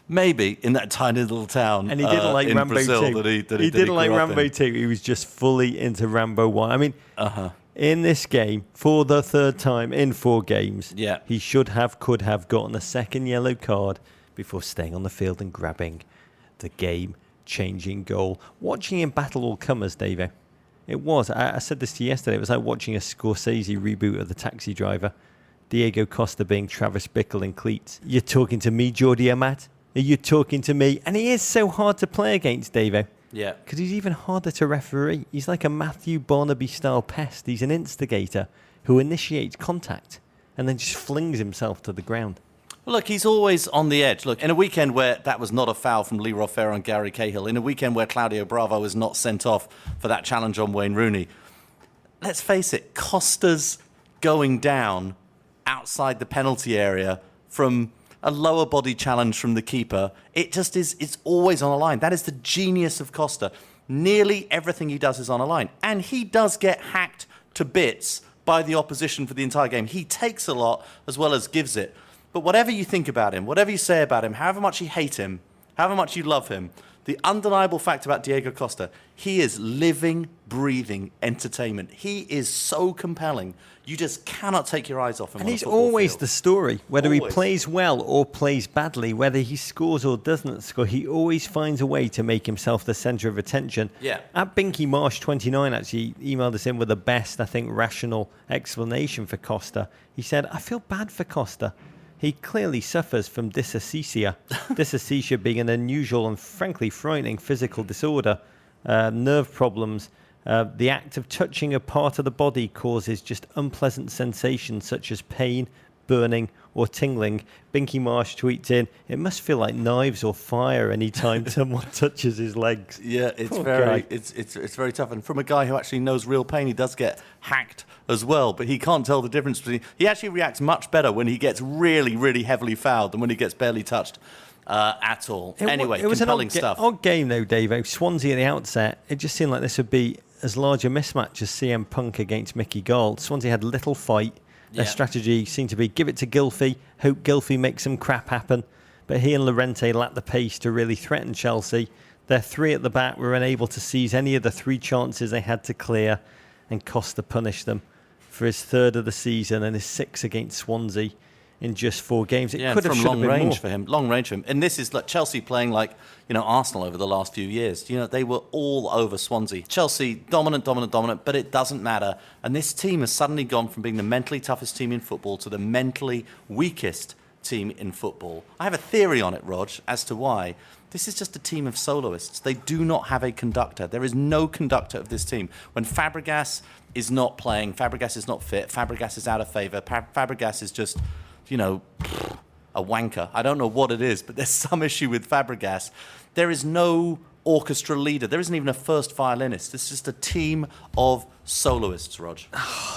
Maybe in that tiny little town, and he didn't like in Rambo Brazil 2. He didn't like Rambo 2. He was just fully into Rambo 1. I mean, in this game, for the third time in 4 games, he should have, could have gotten a second yellow card before staying on the field and grabbing the game-changing goal. Watching him battle all comers, Davo. It was. I said this to you yesterday. It was like watching a Scorsese reboot of The Taxi Driver. Diego Costa being Travis Bickle in cleats. You're talking to me, Jordi Amat? Are you talking to me? And he is so hard to play against, Davo. Yeah. Because he's even harder to referee. He's like a Matthew Barnaby-style pest. He's an instigator who initiates contact and then just flings himself to the ground. Well, look, he's always on the edge. Look, in a weekend where that was not a foul from Leroy Fer and Gary Cahill, in a weekend where Claudio Bravo is not sent off for that challenge on Wayne Rooney, let's face it, Costa's going down outside the penalty area from a lower body challenge from the keeper. It just is, it's always on a line. That is the genius of Costa. Nearly everything he does is on a line. And he does get hacked to bits by the opposition for the entire game. He takes a lot as well as gives it. But whatever you think about him, whatever you say about him, however much you hate him, however much you love him, the undeniable fact about Diego Costa, he is living, breathing entertainment. He is so compelling. You just cannot take your eyes off him. And he's always field. The story, whether Always. he plays well or plays badly, whether he scores or doesn't score, he always finds a way to make himself the centre of attention. Yeah. At Binky Marsh 29 actually emailed us in with the best, I think, rational explanation for Costa. He said, I feel bad for Costa. He clearly suffers from dysesthesia. Dysesthesia being an unusual and frankly frightening physical disorder, nerve problems. The act of touching a part of the body causes just unpleasant sensations such as pain, burning or tingling. Binky Marsh tweets in, it must feel like knives or fire any time someone touches his legs. Yeah, it's very tough. And from a guy who actually knows real pain, he does get hacked as well, but he can't tell the difference between... He actually reacts much better when he gets really, really heavily fouled than when he gets barely touched at all. Anyway, it was compelling an odd game though, Davo. Swansea at the outset, it just seemed like this would be as large a mismatch as CM Punk against Mickey Gall. Swansea had little fight. Their strategy seemed to be give it to Gylfi, hope Gylfi makes some crap happen. But he and Llorente lacked the pace to really threaten Chelsea. Their three at the back were unable to seize any of the 3 chances they had to clear, and Costa punished them for his 3rd of the season and his 6th against Swansea in just 4 games. It could have long range more. for him. Long range for him. And this is like Chelsea playing like, Arsenal over the last few years. They were all over Swansea. Chelsea, dominant, but it doesn't matter. And this team has suddenly gone from being the mentally toughest team in football to the mentally weakest team in football. I have a theory on it, Rog, as to why. This is just a team of soloists. They do not have a conductor. There is no conductor of this team. When Fabregas is not playing, Fabregas is not fit, Fabregas is out of favour, Fabregas is just... a wanker. I don't know what it is, but there's some issue with Fabregas. There is no orchestra leader. There isn't even a first violinist. It's just a team of soloists, Rog.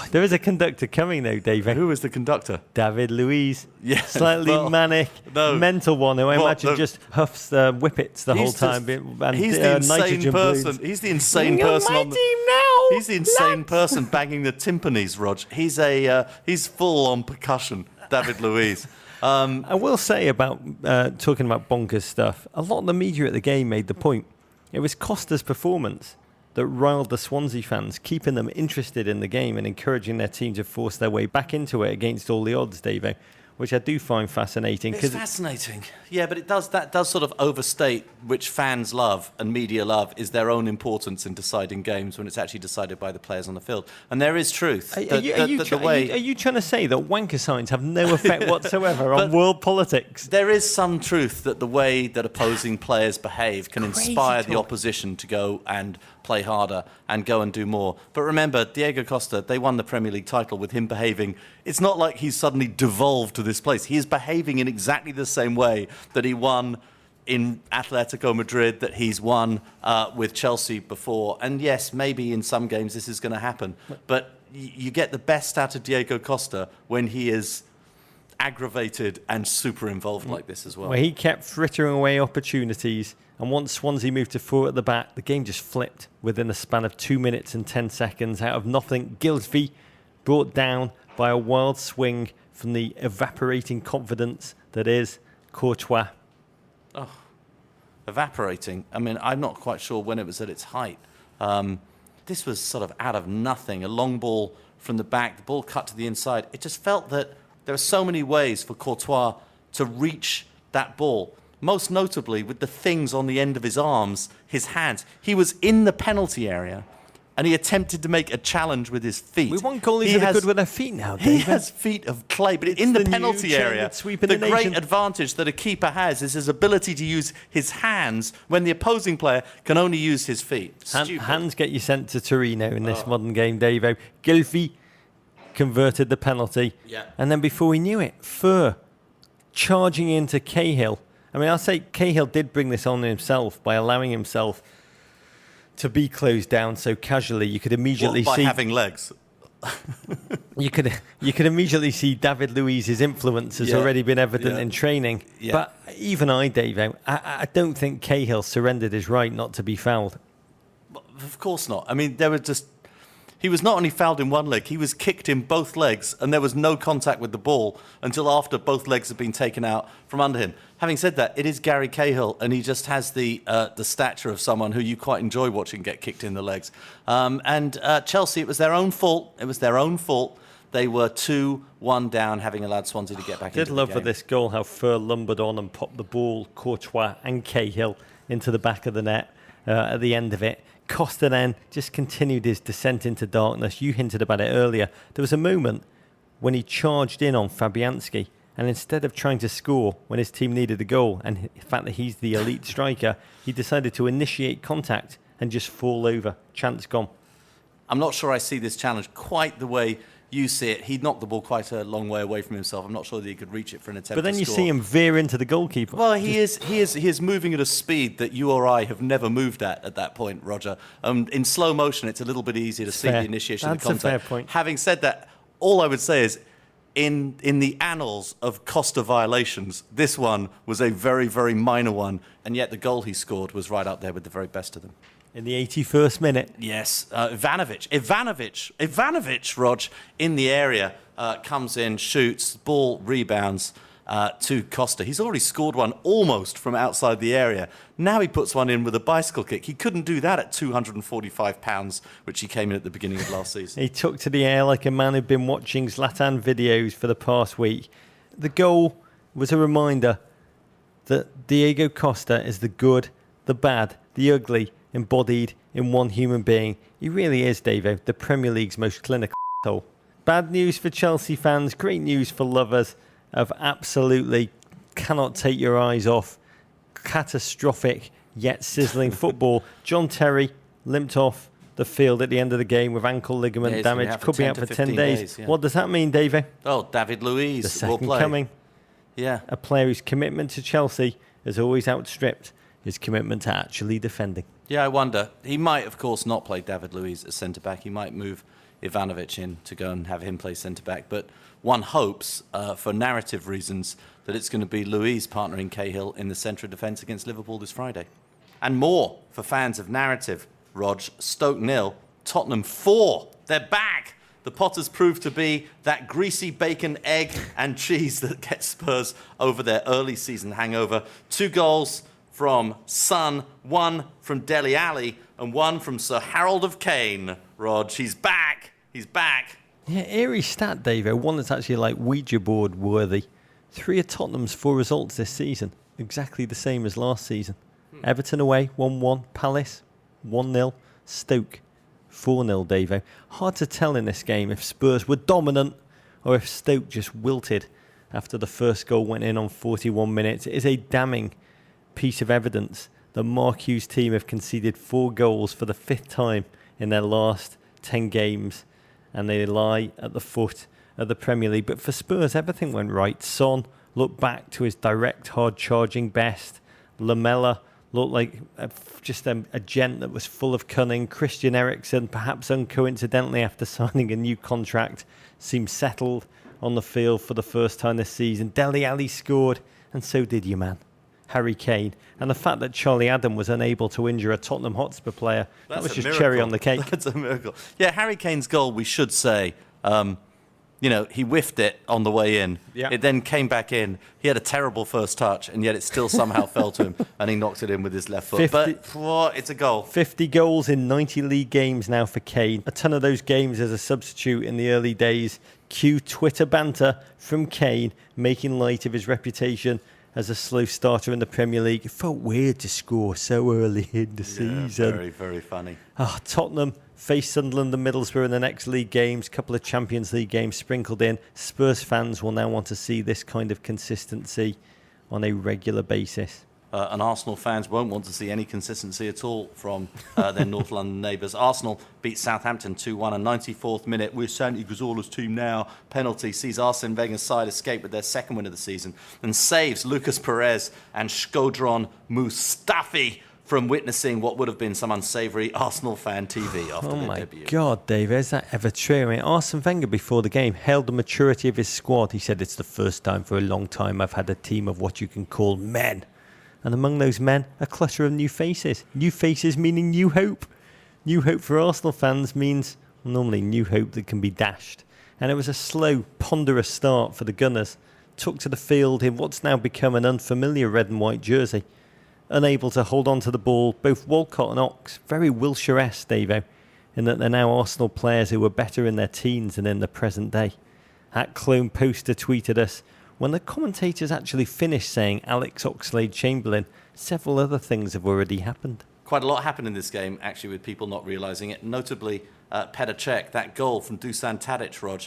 There is a conductor coming though, David. Who is the conductor? David Luiz. Yeah, Slightly manic, mental one who I imagine just huffs whippets the whole time. And he's the insane person. Balloons. He's the insane person on the team now. He's the insane person banging the timpanis, Rog. He's full on percussion. David Luiz. I will say about talking about bonkers stuff, a lot of the media at the game made the point. It was Costa's performance that riled the Swansea fans, keeping them interested in the game and encouraging their team to force their way back into it against all the odds, Davo, which I do find fascinating. It's fascinating. Yeah, but that does sort of overstate which fans love and media love is their own importance in deciding games when it's actually decided by the players on the field. And there is truth. Are you trying to say that wanker signs have no effect whatsoever on world politics? There is some truth that the way that opposing players behave can inspire the opposition to go and play harder and go and do more. But remember, Diego Costa, they won the Premier League title with him behaving. It's not like he's suddenly devolved to this place. He is behaving in exactly the same way that he won in Atletico Madrid, that he's won with Chelsea before. And yes, maybe in some games this is going to happen. But you get the best out of Diego Costa when he is aggravated and super involved like this as well. He kept frittering away opportunities. And once Swansea moved to 4 at the back, the game just flipped within a span of 2 minutes and 10 seconds. Out of nothing, Gylfi brought down by a wild swing from the evaporating confidence that is Courtois. Oh, evaporating. I mean, I'm not quite sure when it was at its height. This was sort of out of nothing. A long ball from the back, the ball cut to the inside. It just felt that there are so many ways for Courtois to reach that ball. Most notably with the things on the end of his arms, his hands. He was in the penalty area and he attempted to make a challenge with his feet. We want goalies that are good with their feet now, David. He has feet of clay, but in the penalty area, the great advantage that a keeper has is his ability to use his hands when the opposing player can only use his feet. Hands get you sent to Torino in this modern game, Davo. Gylfi converted the penalty. Yeah. And then before we knew it, Fur charging into Cahill. I mean, I'll say Cahill did bring this on himself by allowing himself to be closed down so casually. You could immediately by see having legs. you could immediately see David Luiz's influence has already been evident in training. Yeah. But even Dave, I don't think Cahill surrendered his right not to be fouled. Of course not. I mean, there were just He was not only fouled in one leg, he was kicked in both legs, and there was no contact with the ball until after both legs had been taken out from under him. Having said that, it is Gary Cahill, and he just has the stature of someone who you quite enjoy watching get kicked in the legs. And Chelsea, it was their own fault. It was their own fault. They were 2-1 down, having allowed Swansea to get back into the game. I did love for this goal how Fur lumbered on and popped the ball, Courtois and Cahill, into the back of the net at the end of it. Costa then just continued his descent into darkness. You hinted about it earlier. There was a moment when he charged in on Fabianski, and instead of trying to score when his team needed a goal, and the fact that he's the elite striker, he decided to initiate contact and just fall over. Chance gone. I'm not sure I see this challenge quite the way you see it. He knocked the ball quite a long way away from himself. I'm not sure that he could reach it for an attempt. But then to you score. see him veer into the goalkeeper. Well, he is moving at a speed that you or I have never moved at that point, Roger. In slow motion, it's a little bit easier to see the initiation of the contact. That's a fair point. Having said that, all I would say is, in the annals of Costa violations, this one was a very, very minor one, and yet the goal he scored was right up there with the very best of them. In the 81st minute. Yes, Ivanovic, Rog, in the area, comes in, shoots, ball rebounds to Costa. He's already scored one almost from outside the area. Now he puts one in with a bicycle kick. He couldn't do that at £245, which he came in at the beginning of last season. He took to the air like a man who'd been watching Zlatan videos for the past week. The goal was a reminder that Diego Costa is the good, the bad, the ugly, embodied in one human being. He really is, Davo, the Premier League's most clinical asshole. Bad news for Chelsea fans, great news for lovers of absolutely cannot take your eyes off catastrophic yet sizzling football. John Terry limped off the field at the end of the game with ankle ligament damage. Could be out for 10 days. Yeah. What does that mean, Davo? Oh, David Luiz the second will play. Coming. Yeah. A player whose commitment to Chelsea has always outstripped his commitment to actually defending. Yeah, I wonder. He might, of course, not play David Luiz as centre-back. He might move Ivanovic in to go and have him play centre-back. But one hopes, for narrative reasons, that it's going to be Luiz partnering Cahill in the centre of defence against Liverpool this Friday. And more for fans of narrative. Rog, Stoke 0, Tottenham 4. They're back. The Potters proved to be that greasy bacon, egg and cheese that gets Spurs over their early season hangover. 2 goals from Son, 1 from Dele Alli, and 1 from Sir Harold of Kane. Rog, he's back. He's back. Yeah, eerie stat, Davo. One that's actually like Ouija board worthy. 3 of Tottenham's 4 results this season, exactly the same as last season. Everton away, 1-1. Palace, 1-0. Stoke, 4-0, Davo. Hard to tell in this game if Spurs were dominant or if Stoke just wilted after the first goal went in on 41 minutes. It is a damning piece of evidence that Mark Hughes' team have conceded 4 goals for the 5th time in their last 10 games, and they lie at the foot of the Premier League. But for Spurs, everything went right. Son looked back to his direct, hard-charging best. Lamela looked like just a gent that was full of cunning. Christian Eriksen, perhaps uncoincidentally after signing a new contract, seemed settled on the field for the first time this season. Dele Alli scored, and so did your man, Harry Kane. And the fact that Charlie Adam was unable to injure a Tottenham Hotspur player, that was just miracle. Cherry on the cake. That's a miracle. Yeah, Harry Kane's goal, we should say, he whiffed it on the way in. Yeah. It then came back in. He had a terrible first touch, and yet it still somehow fell to him, and he knocked it in with his left foot. But it's a goal. 50 goals in 90 league games now for Kane. A ton of those games as a substitute in the early days. Cue Twitter banter from Kane, making light of his reputation as a slow starter in the Premier League. It felt weird to score so early in the season. Very, very funny. Tottenham face Sunderland and Middlesbrough in the next league games. Couple of Champions League games sprinkled in. Spurs fans will now want to see this kind of consistency on a regular basis. And Arsenal fans won't want to see any consistency at all from their North London neighbours. Arsenal beat Southampton 2-1 in 94th minute. We're Santi Cazorla's team now. Penalty sees Arsene Wenger's side escape with their second win of the season and saves Lucas Perez and Shkodran Mustafi from witnessing what would have been some unsavoury Arsenal fan TV after their debut. Oh my God, Dave, is that ever true? I mean, Arsene Wenger before the game hailed the maturity of his squad. He said, "It's the first time for a long time I've had a team of what you can call men." And among those men, a clutter of new faces. New faces meaning new hope. New hope for Arsenal fans means Normally new hope that can be dashed. And it was a slow, ponderous start for the Gunners. Took to the field in what's now become an unfamiliar red and white jersey. Unable to hold on to the ball, both Walcott and Ox, very Wilshere-esque, Davo, in that they're now Arsenal players who were better in their teens than in the present day. At Clone Poster tweeted us, when the commentators actually finished saying Alex Oxlade-Chamberlain, several other things have already happened. Quite a lot happened in this game, actually, with people not realising it. Notably, Petr Cech, that goal from Dusan Tadic, Rog.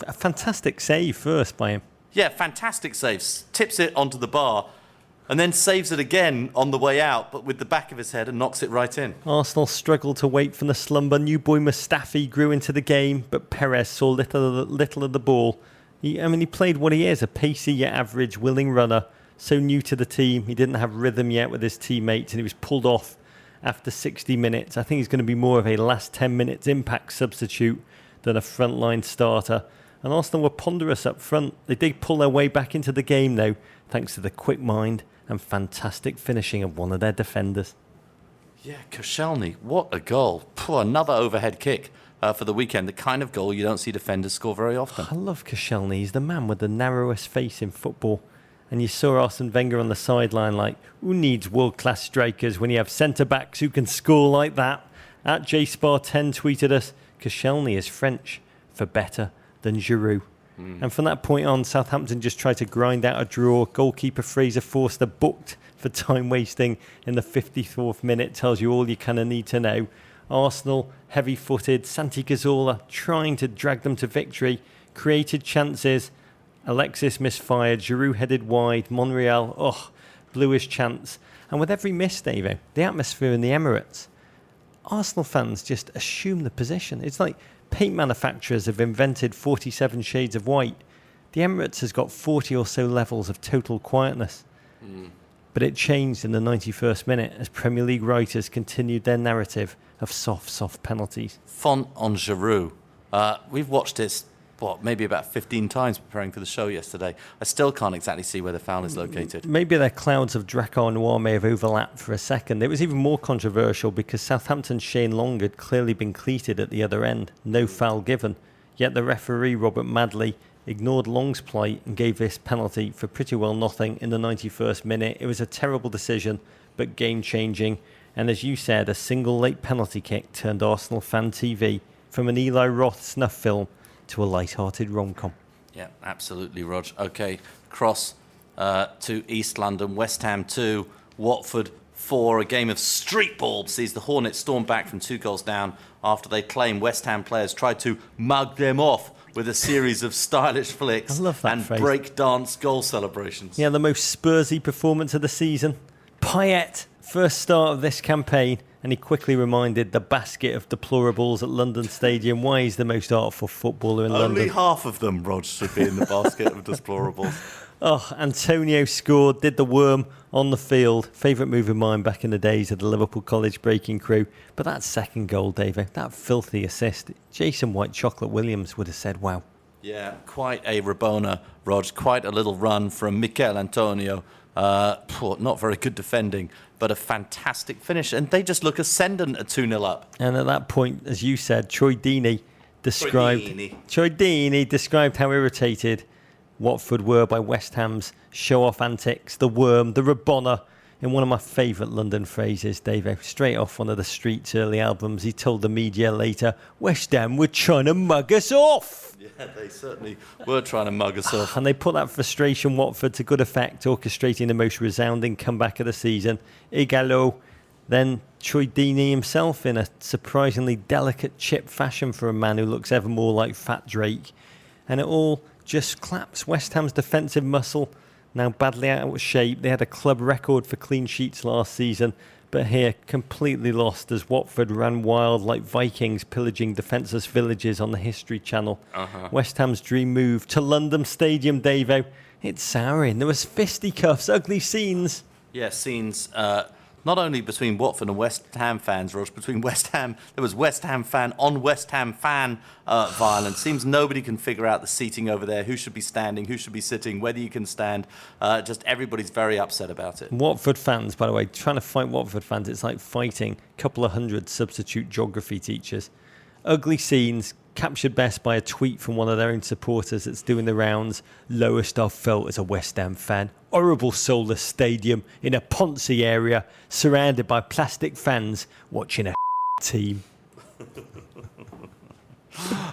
A fantastic save first by him. Yeah, fantastic save. Tips it onto the bar and then saves it again on the way out, but with the back of his head, and knocks it right in. Arsenal struggled to wake from the slumber. New boy Mustafi grew into the game, but Perez saw little of the ball. He played what he is, a pacey yet average, willing runner. So new to the team, he didn't have rhythm yet with his teammates, and he was pulled off after 60 minutes. I think he's going to be more of a last 10 minutes impact substitute than a frontline starter. And Arsenal were ponderous up front. They did pull their way back into the game, though, thanks to the quick mind and fantastic finishing of one of their defenders. Yeah, Koscielny, what a goal. Another overhead kick for the weekend. The kind of goal you don't see defenders score very often. I love Koscielny. He's the man with the narrowest face in football. And you saw Arsene Wenger on the sideline like, who needs world-class strikers when you have centre-backs who can score like that? At JSpar10 tweeted us, Koscielny is French for better than Giroud. And from that point on, Southampton just tried to grind out a draw. Goalkeeper Fraser Forster booked for time wasting in the 54th minute. Tells you all you kind of need to know. Arsenal, heavy-footed. Santi Cazorla trying to drag them to victory. Created chances. Alexis misfired. Giroud headed wide. Monreal, blew his chance. And with every miss, Davo, the atmosphere in the Emirates, Arsenal fans just assume the position. It's like paint manufacturers have invented 47 shades of white. The Emirates has got 40 or so levels of total quietness. But it changed in the 91st minute as Premier League writers continued their narrative of soft penalties. Font on Giroud. We've watched this, maybe about 15 times preparing for the show yesterday. I still can't exactly see where the foul is located. Maybe their clouds of Drakkar Noir may have overlapped for a second. It was even more controversial because Southampton's Shane Long had clearly been cleated at the other end. No foul given. Yet the referee, Robert Madley, ignored Long's plight and gave this penalty for pretty well nothing in the 91st minute. It was a terrible decision, but game-changing. And as you said, a single late penalty kick turned Arsenal Fan TV from an Eli Roth snuff film to a light-hearted rom-com. Yeah, absolutely, Rog. OK, cross to East London. West Ham 2, Watford 4. A game of street ball sees the Hornets storm back from 2 goals down after they claim West Ham players tried to mug them off with a series of stylish flicks and break-dance goal celebrations. Yeah, the most Spursy performance of the season. Payet, first start of this campaign, and he quickly reminded the basket of deplorables at London Stadium why he's the most artful footballer in London. Only half of them, Rog, should be in the basket of deplorables. Antonio scored, did the worm on the field. Favourite move of mine back in the days of the Liverpool College breaking crew. But that second goal, David, that filthy assist, Jason White Chocolate Williams would have said, wow. Yeah, quite a Rabona, Rog. Quite a little run from Mikel Antonio. Not very good defending, but a fantastic finish. And they just look ascendant at 2-0 up. And at that point, as you said, Troy Deeney described how irritated Watford were by West Ham's show-off antics, the worm, the Rabona, in one of my favourite London phrases, Dave. Straight off one of the Street's early albums, he told the media later, West Ham were trying to mug us off. Yeah, they certainly were trying to mug us off. And they put that frustration, Watford, to good effect, orchestrating the most resounding comeback of the season. Igalo, then Troy Deeney himself in a surprisingly delicate chip fashion for a man who looks ever more like Fat Drake. And it all just claps West Ham's defensive muscle, now badly out of shape. They had a club record for clean sheets last season, but here completely lost as Watford ran wild like Vikings pillaging defenceless villages on the History Channel. West Ham's dream move to London Stadium, Davo. It's souring. There was fisticuffs, ugly scenes. Yeah, scenes not only between Watford and West Ham fans, Ross, between West Ham, there was West Ham fan on West Ham fan violence. Seems nobody can figure out the seating over there, who should be standing, who should be sitting, whether you can stand. Just everybody's very upset about it. Watford fans, by the way, trying to fight Watford fans, it's like fighting a couple of hundred substitute geography teachers. Ugly scenes captured best by a tweet from one of their own supporters that's doing the rounds. Lowest I've felt as a West Ham fan. Horrible soulless stadium in a Ponzi area, surrounded by plastic fans watching a team.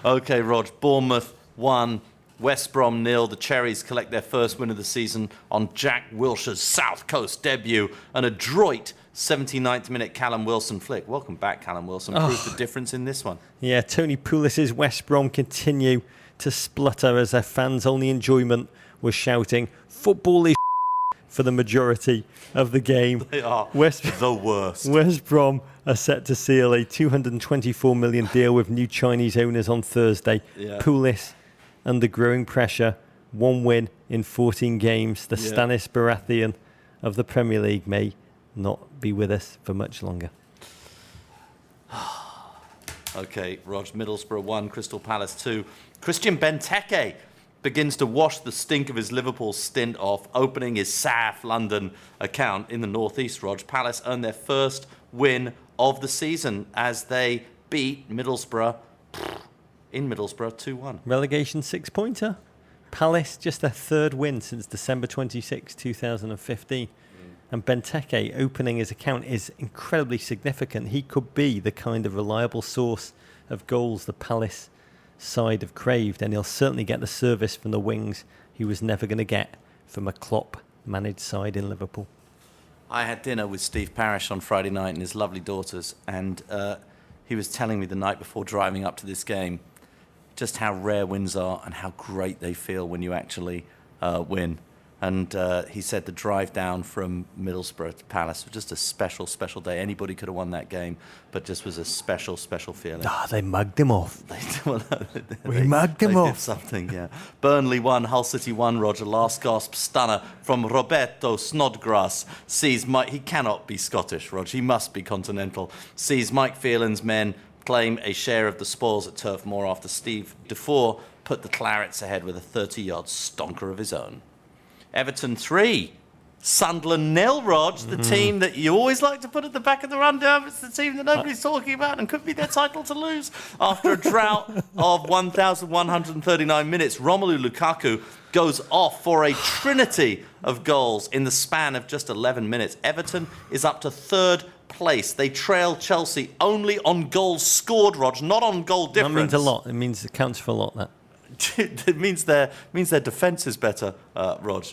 OK, Rog. Bournemouth 1, West Brom 0. The Cherries collect their first win of the season on Jack Wilshere's South Coast debut. An adroit 79th minute Callum Wilson flick. Welcome back, Callum Wilson. Proved the difference in this one. Yeah, Tony Pulis's West Brom continue to splutter as their fans' only enjoyment was shouting, "Football is for the majority of the game." They are the worst. West Brom are set to seal a $224 million deal with new Chinese owners on Thursday. Yeah. Pulis, under growing pressure, 1 win in 14 games. The Stanis Baratheon of the Premier League may not be with us for much longer. OK, Rog. Middlesbrough 1, Crystal Palace 2. Christian Benteke begins to wash the stink of his Liverpool stint off, opening his South London account in the northeast. Rog. Palace earned their first win of the season as they beat Middlesbrough in Middlesbrough 2-1. Relegation 6-pointer. Palace just their third win since December 26, 2015. And Benteke opening his account is incredibly significant. He could be the kind of reliable source of goals the Palace side have craved, and he'll certainly get the service from the wings he was never going to get from a Klopp-managed side in Liverpool. I had dinner with Steve Parish on Friday night and his lovely daughters, and he was telling me the night before driving up to this game just how rare wins are and how great they feel when you actually win. And he said the drive down from Middlesbrough to Palace was just a special, special day. Anybody could have won that game, but just was a special, special feeling. They mugged him off. We mugged him off. Did something, yeah. Burnley 1, Hull City 1, Roger. Last gasp stunner from Roberto Snodgrass. Sees Mike, he cannot be Scottish, Roger. He must be continental. Sees Mike Phelan's men claim a share of the spoils at Turf Moor after Steve Defoe put the Clarets ahead with a 30-yard stonker of his own. Everton 3, Sunderland 0, Rog. The team that you always like to put at the back of the rundown. It's the team that nobody's talking about and could be their title to lose. After a drought of 1,139 minutes, Romelu Lukaku goes off for a trinity of goals in the span of just 11 minutes. Everton is up to third place. They trail Chelsea only on goals scored, Rog, not on goal difference. That means a lot. It counts for a lot, that. It means their defence is better, Rog.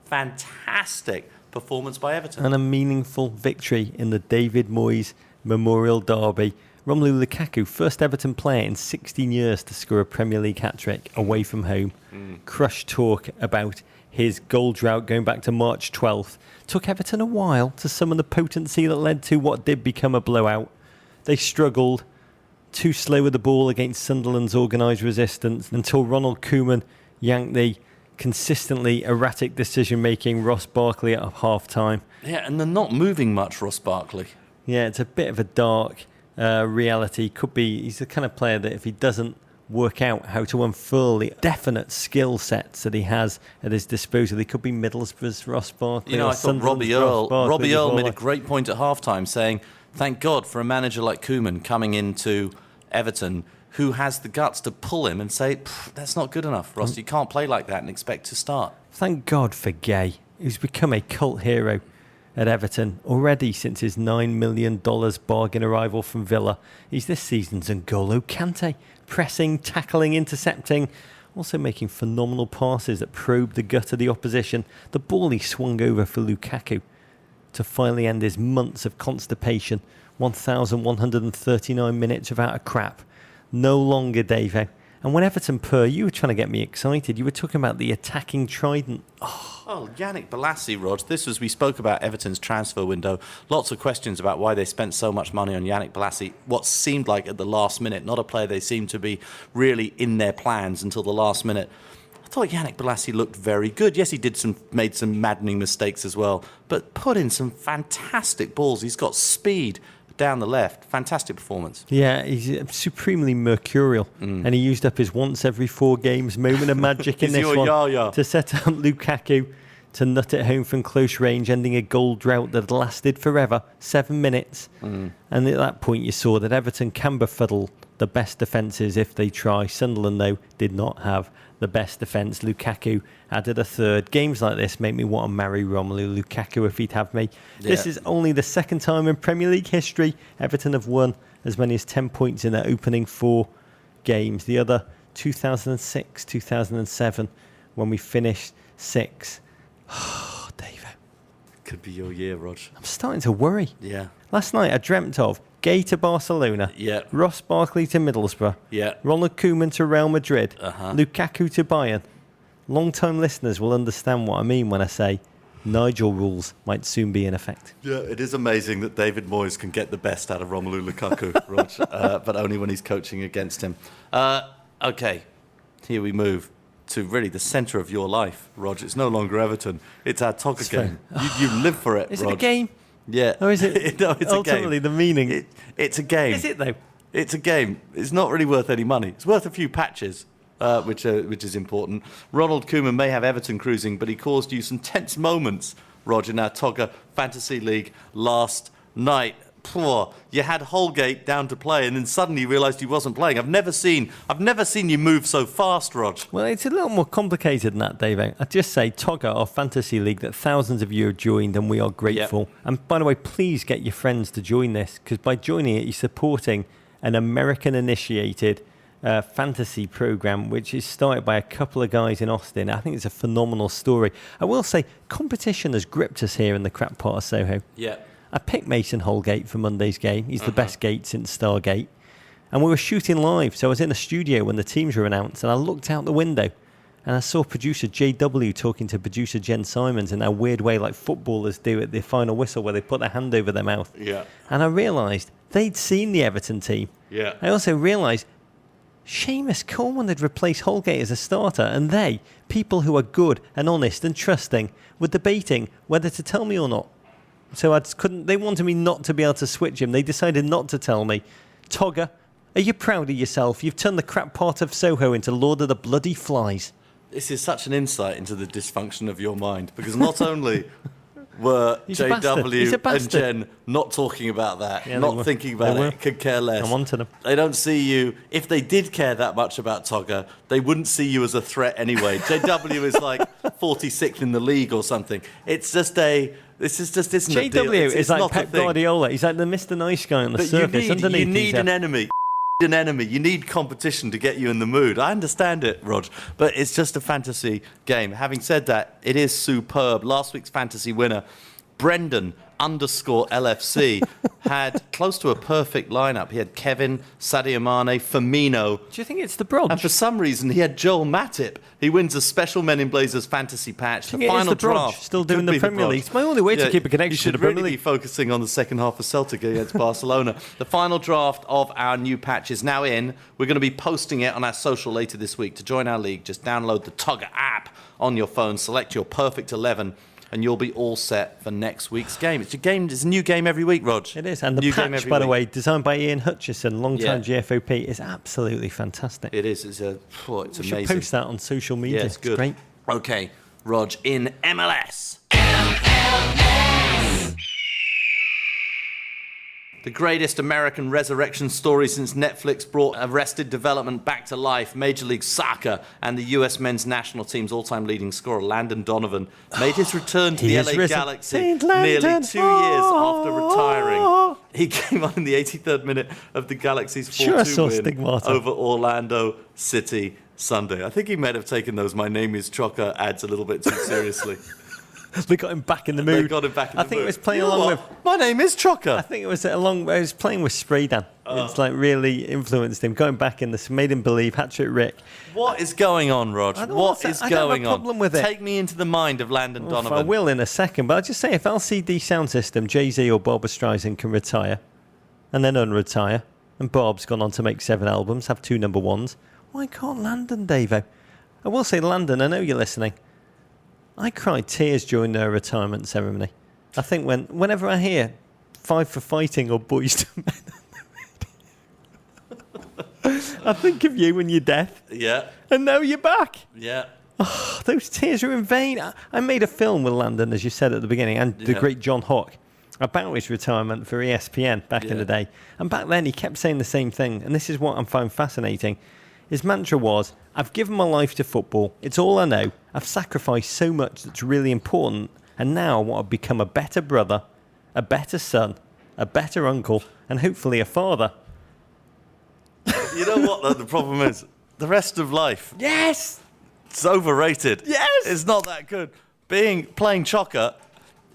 Fantastic performance by Everton. And a meaningful victory in the David Moyes Memorial Derby. Romelu Lukaku, first Everton player in 16 years to score a Premier League hat-trick away from home. Crushed talk about his goal drought going back to March 12th. Took Everton a while to summon the potency that led to what did become a blowout. They struggled. Too slow with the ball against Sunderland's organised resistance until Ronald Koeman yanked the consistently erratic decision-making Ross Barkley at half-time. Yeah, and they're not moving much, Ross Barkley. Yeah, it's a bit of a dark reality. He's the kind of player that if he doesn't work out how to unfurl the definite skill sets that he has at his disposal, he could be Middlesbrough's Ross Barkley. You know, I thought Robbie Earle made a great point at half-time saying, thank God for a manager like Koeman coming into Everton who has the guts to pull him and say, that's not good enough, Ross. You can't play like that and expect to start. Thank God for Gay, who's become a cult hero at Everton already since his $9 million bargain arrival from Villa. He's this season's N'Golo Kante, pressing, tackling, intercepting, also making phenomenal passes that probe the gut of the opposition. The ball he swung over for Lukaku to finally end his months of constipation. 1,139 minutes without a crap. No longer, Davo. And when Everton you were trying to get me excited. You were talking about the attacking trident. Oh, Yannick Bolasie, Rog. We spoke about Everton's transfer window. Lots of questions about why they spent so much money on Yannick Bolasie. What seemed like at the last minute, not a player they seemed to be really in their plans until the last minute. I thought Yannick Bolasie looked very good. Yes, he made some maddening mistakes as well, but put in some fantastic balls. He's got speed down the left. Fantastic performance. Yeah, he's supremely mercurial, and he used up his once every 4 games moment of magic in this one to set up Lukaku to nut it home from close range, ending a goal drought that had lasted forever, 7 minutes. And at that point, you saw that Everton can befuddle the best defences if they try. Sunderland, though, did not have the best defence. Lukaku added a third. Games like this make me want to marry Romelu Lukaku if he'd have me. Yeah. This is only the second time in Premier League history Everton have won as many as 10 points in their opening 4 games. The other, 2006, 2007, when we finished 6th. Oh, David. Could be your year, Rog. I'm starting to worry. Yeah. Last night I dreamt of Gay to Barcelona. Yeah. Ross Barkley to Middlesbrough. Yeah. Ronald Koeman to Real Madrid. Lukaku to Bayern. Long-time listeners will understand what I mean when I say Nigel rules might soon be in effect. Yeah, it is amazing that David Moyes can get the best out of Romelu Lukaku, Rog, but only when he's coaching against him. Okay, here we move to really the centre of your life, Rog. It's no longer Everton. It's our Togger game. You live for it, Is Rog. it a game? Yeah. Or is it no, it's ultimately a game. The meaning? It's a game. Is it, though? It's a game. It's not really worth any money. It's worth a few patches, which is important. Ronald Koeman may have Everton cruising, but he caused you some tense moments, Rog, in our Togger Fantasy League last night. Poor. You had Holgate down to play, and then suddenly you realised he wasn't playing. I've never seen you move so fast, Rog. Well, it's a little more complicated than that, Dave. I'd just say Togger, our fantasy league that thousands of you have joined, and we are grateful. Yep. And by the way, please get your friends to join this, because by joining it, you're supporting an American-initiated fantasy program, which is started by a couple of guys in Austin. I think it's a phenomenal story. I will say, competition has gripped us here in the crap part of Soho. Yeah. I picked Mason Holgate for Monday's game. He's the best gate since Stargate. And we were shooting live, so I was in the studio when the teams were announced, and I looked out the window, and I saw producer JW talking to producer Jen Simons in that weird way like footballers do at the final whistle where they put their hand over their mouth. Yeah. And I realised they'd seen the Everton team. Yeah. I also realised Seamus Coleman had replaced Holgate as a starter, and they, people who are good and honest and trusting, were debating whether to tell me or not. So I just couldn't. They wanted me not to be able to switch him. They decided not to tell me. Togger, are you proud of yourself? You've turned the crap part of Soho into Lord of the Bloody Flies. This is such an insight into the dysfunction of your mind, because not only were JW and Jen not talking about that, not thinking about it, could care less. I'm onto them. They don't see you. If they did care that much about Togger, they wouldn't see you as a threat anyway. JW is like 46th in the league or something. It's just this is just isn't a deal. JW is like Pep Guardiola. He's like the Mr. Nice guy on the surface. You need an enemy. You need competition to get you in the mood. I understand it, Rog, but it's just a fantasy game. Having said that, it is superb. Last week's fantasy winner, Brendan _LFC, had close to a perfect lineup. He had Kevin, Sadio Mane, Firmino. Do you think it's the Brodge? And for some reason, he had Joel Matip. He wins a special Men in Blazers fantasy patch. The final draft. Still doing the Premier League. It's my only way to keep a connection to the Premier League. You should really be focusing on the second half of Celtic against Barcelona. The final draft of our new patch is now in. We're going to be posting it on our social later this week. To join our league, just download the Togger app on your phone, select your perfect 11, and you'll be all set for next week's game. It's a new game every week, Rog. It is, and the patch, by the way, designed by Ian Hutchison, long-time GFOP, is absolutely fantastic. It is. It's amazing. We should post that on social media. Yeah, it's good. Great. Okay, Rog, in MLS. The greatest American resurrection story since Netflix brought Arrested Development back to life. Major League Soccer and the US men's national team's all-time leading scorer, Landon Donovan, made his return to the LA Galaxy nearly 2 years after retiring. He came on in the 83rd minute of the Galaxy's 4-2 win over Orlando City Sunday. I think he might have taken those "My name is Trocker" ads a little bit too seriously. They got him back in the mood. I think it was playing along with... My name is Trocker. I think it was playing with Spraydan. It's like really influenced him. Going back in this, made him believe. Hat-trick Rick. What is going on, Rog? What is going on? I don't have a problem with it. Take me into the mind of Landon Donovan. I will in a second, but I'll just say if LCD Sound System, Jay-Z or Barbra Streisand can retire and then unretire, and Barb's gone on to make 7 albums, have 2 number ones, why can't Landon, Davo? I will say, Landon, I know you're listening. I cried tears during their retirement ceremony. I think whenever I hear 5 for Fighting or Boys to Men, I think of you and your death. Yeah. And now you're back. Yeah. Oh, those tears are in vain. I made a film with Landon, as you said at the beginning, and the great John Hawke, about his retirement for ESPN back in the day. And back then, he kept saying the same thing. And this is what I found fascinating. His mantra was, I've given my life to football. It's all I know. I've sacrificed so much that's really important. And now I want to become a better brother, a better son, a better uncle, and hopefully a father. You know what the problem is? The rest of life. Yes! It's overrated. Yes! It's not that good. Playing chocker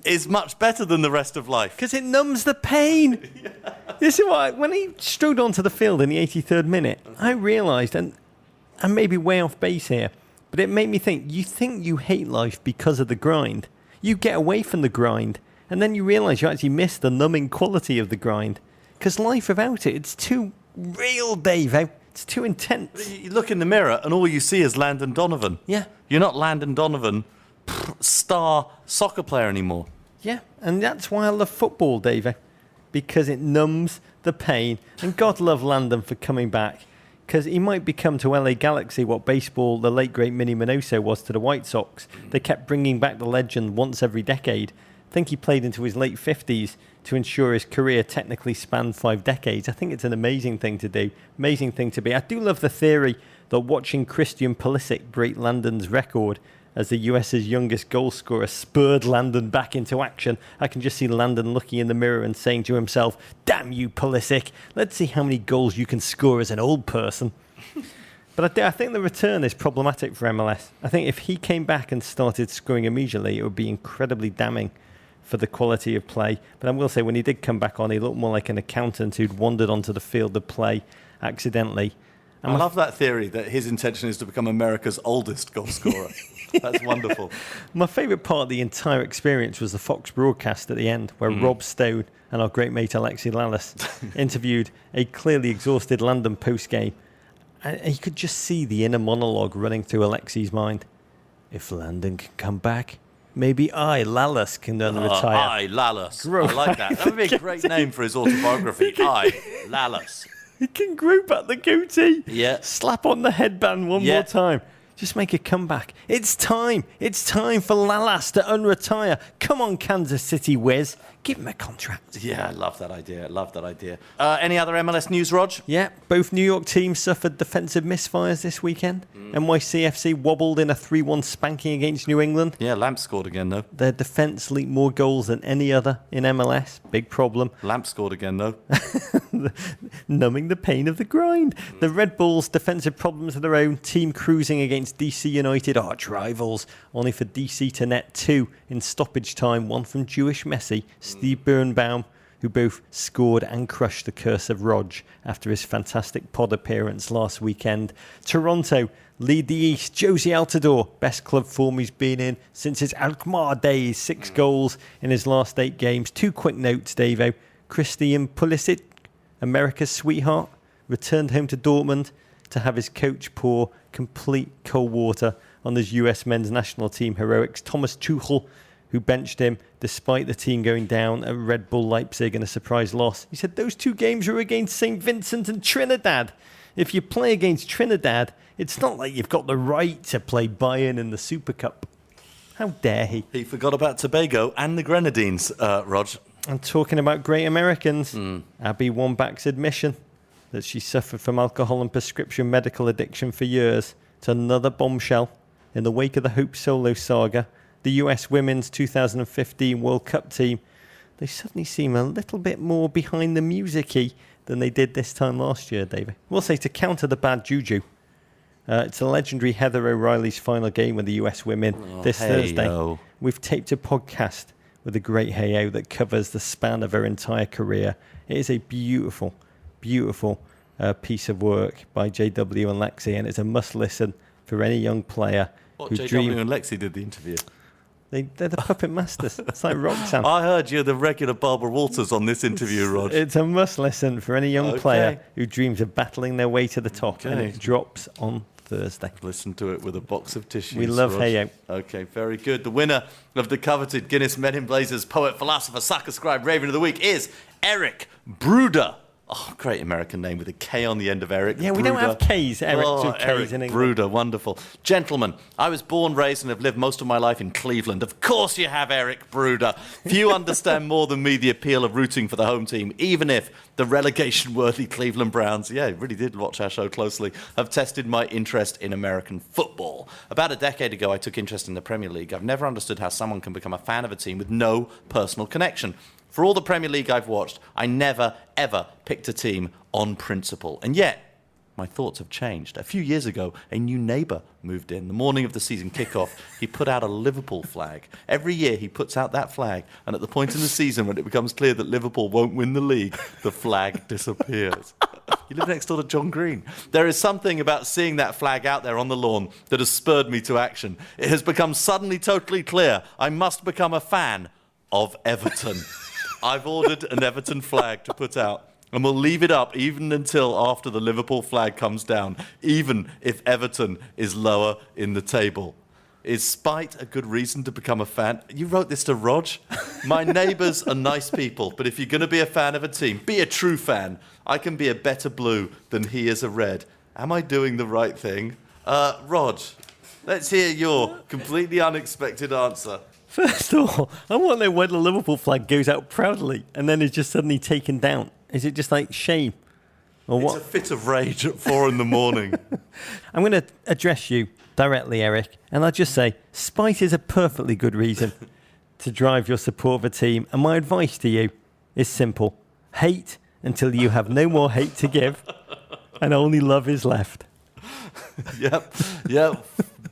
is much better than the rest of life. Because it numbs the pain. This is why, when he strode onto the field in the 83rd minute, I realised, and I may be way off base here, but it made me think you hate life because of the grind. You get away from the grind, and then you realise you actually miss the numbing quality of the grind. Because life without it, it's too real, Dave. It's too intense. You look in the mirror and all you see is Landon Donovan. Yeah. You're not Landon Donovan, star soccer player anymore. Yeah, and that's why I love football, Dave, because it numbs the pain. And God love Landon for coming back, because he might become to LA Galaxy what baseball, the late great Minnie Minoso, was to the White Sox. They kept bringing back the legend once every decade. I think he played into his late 50s to ensure his career technically spanned 5 decades. I think it's an amazing thing to do, amazing thing to be. I do love the theory that watching Christian Pulisic break Landon's record as the US's youngest goal scorer spurred Landon back into action. I can just see Landon looking in the mirror and saying to himself, damn you, Pulisic, let's see how many goals you can score as an old person. But I think the return is problematic for MLS. I think if he came back and started scoring immediately, it would be incredibly damning for the quality of play. But I will say, when he did come back on, he looked more like an accountant who'd wandered onto the field of play accidentally. I love that theory that his intention is to become America's oldest goal scorer. That's wonderful. My favourite part of the entire experience was the Fox broadcast at the end, where Rob Stone and our great mate Alexi Lalas interviewed a clearly exhausted Landon post-game. And you could just see the inner monologue running through Alexi's mind. If Landon can come back, maybe I, Lalas, can then retire. I, Lalas. I like that. That would be a great name for his autobiography. I, Lalas. He can group up the goatee. Yeah. Slap on the headband one more time. Just make a comeback. It's time. It's time for Lalas to unretire. Come on, Kansas City Wiz. Give him a contract. Yeah, I love that idea. Any other MLS news, Rog? Yeah, both New York teams suffered defensive misfires this weekend. NYCFC wobbled in a 3-1 spanking against New England. Yeah, Lamp scored again, though. Their defence leaked more goals than any other in MLS. Big problem. Lamp scored again, though. Numbing the pain of the grind. The Red Bulls' defensive problems of their own. Team cruising against DC United, arch rivals. Only for DC to net 2 in stoppage time. One from Jewish Messi, Steve Birnbaum, who both scored and crushed the curse of Rog after his fantastic pod appearance last weekend. Toronto lead the East. Josie Altidore, best club form he's been in since his Alkmaar days. 6 goals in his last 8 games. 2 quick notes, Davo. Christian Pulisic, America's sweetheart, returned home to Dortmund to have his coach pour complete cold water on his US men's national team heroics. Thomas Tuchel, who benched him despite the team going down at Red Bull Leipzig in a surprise loss. He said those 2 games were against St. Vincent and Trinidad. If you play against Trinidad, it's not like you've got the right to play Bayern in the Super Cup. How dare he? He forgot about Tobago and the Grenadines, Rog. And talking about great Americans, Abby Wambach's admission that she suffered from alcohol and prescription medical addiction for years to another bombshell in the wake of the Hope Solo saga. The US Women's 2015 World Cup team, they suddenly seem a little bit more behind the music-y than they did this time last year, David. We'll say to counter the bad juju, it's the legendary Heather O'Reilly's final game with the US women this Thursday. Yo. We've taped a podcast with a great Hey-O that covers the span of her entire career. It is a beautiful, beautiful piece of work by JW and Lexi, and it's a must-listen for any young player who JW and Lexi did the interview. They're the puppet masters. It's like Roxanne. I heard you're the regular Barbara Walters on this interview, Rog. It's a must-listen for any young player who dreams of battling their way to the top, and it drops on Thursday. Listen to it with a box of tissues. We love Hey-O. Okay, very good. The winner of the coveted Guinness Men in Blazers Poet, Philosopher, Sucker Scribe, Raven of the Week is Eric Bruder. Oh, great American name with a K on the end of Eric. Yeah, Bruder. we don't have Ks. Eric with Ks Eric in England. Bruder, wonderful. Gentlemen, I was born, raised, and have lived most of my life in Cleveland. Of course you have, Eric Bruder. Few understand more than me the appeal of rooting for the home team, even if the relegation-worthy Cleveland Browns, really did watch our show closely, have tested my interest in American football. About a decade ago, I took interest in the Premier League. I've never understood how someone can become a fan of a team with no personal connection. For all the Premier League I've watched, I never, ever picked a team on principle. And yet, my thoughts have changed. A few years ago, a new neighbour moved in. The morning of the season kickoff, he put out a Liverpool flag. Every year, he puts out that flag, and at the point in the season when it becomes clear that Liverpool won't win the league, the flag disappears. You live next door to John Green. There is something about seeing that flag out there on the lawn that has spurred me to action. It has become suddenly totally clear I must become a fan of Everton. I've ordered an Everton flag to put out, and we'll leave it up even until after the Liverpool flag comes down, even if Everton is lower in the table. Is spite a good reason to become a fan? You wrote this to Rog? My neighbours are nice people, but if you're going to be a fan of a team, be a true fan. I can be a better blue than he is a red. Am I doing the right thing? Rog, let's hear your completely unexpected answer. First of all, I want to know why the Liverpool flag goes out proudly and then is just suddenly taken down. Is it just like shame? Or it's what? A fit of rage at 4 a.m. I'm going to address you directly, Eric, and I'll just say, spite is a perfectly good reason to drive your support of a team. And my advice to you is simple. Hate until you have no more hate to give and only love is left. Yep.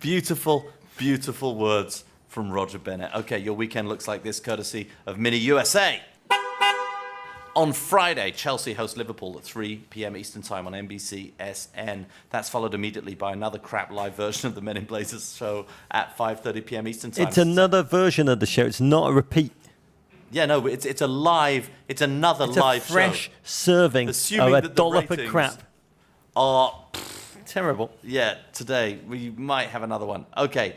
Beautiful, beautiful words from Roger Bennett. Okay, your weekend looks like this, courtesy of Mini USA. On Friday, Chelsea host Liverpool at 3 p.m. Eastern Time on NBCSN. That's followed immediately by another crap live version of the Men in Blazers show at 5:30 p.m. Eastern Time. It's another version of the show. It's not a repeat. Yeah, no, but it's a live. It's another live show. It's a fresh serving Assuming of a that dollop of crap. Are terrible. Yeah, today we might have another one. Okay.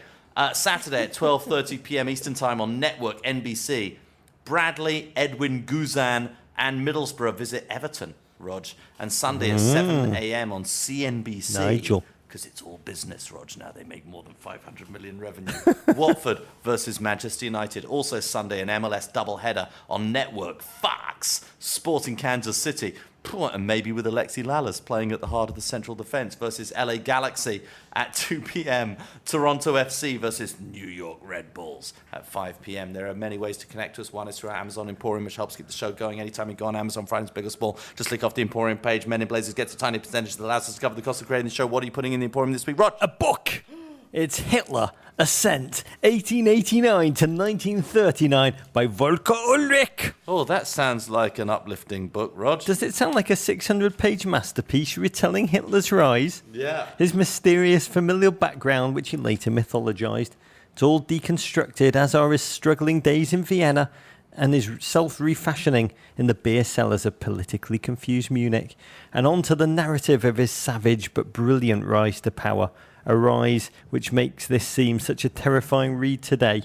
Saturday at 12:30 p.m. Eastern Time on Network NBC, Bradley, Edwin Guzan, and Middlesbrough visit Everton, Rog. And Sunday at 7 a.m. on CNBC. Nigel. Because it's all business, Rog. Now they make more than 500 million revenue. Watford versus Manchester United. Also Sunday, an MLS doubleheader on Network. Fox, Sporting Kansas City. And maybe with Alexi Lalas playing at the heart of the central defence versus LA Galaxy at 2 p.m. Toronto FC versus New York Red Bulls at 5 p.m. There are many ways to connect to us. One is through our Amazon Emporium, which helps keep the show going. Anytime you go on Amazon, Fridays Big or Small, just click off the Emporium page. Men in Blazers gets a tiny percentage that allows us to cover the cost of creating the show. What are you putting in the Emporium this week, Rog? A book. It's Hitler, Ascent, 1889 to 1939 by Volker Ulrich. Oh, that sounds like an uplifting book, Rog. Does it sound like a 600-page masterpiece retelling Hitler's rise? Yeah. His mysterious familial background, which he later mythologized. It's all deconstructed, as are his struggling days in Vienna and his self-refashioning in the beer cellars of politically confused Munich. And on to the narrative of his savage but brilliant rise to power. A rise which makes this seem such a terrifying read today,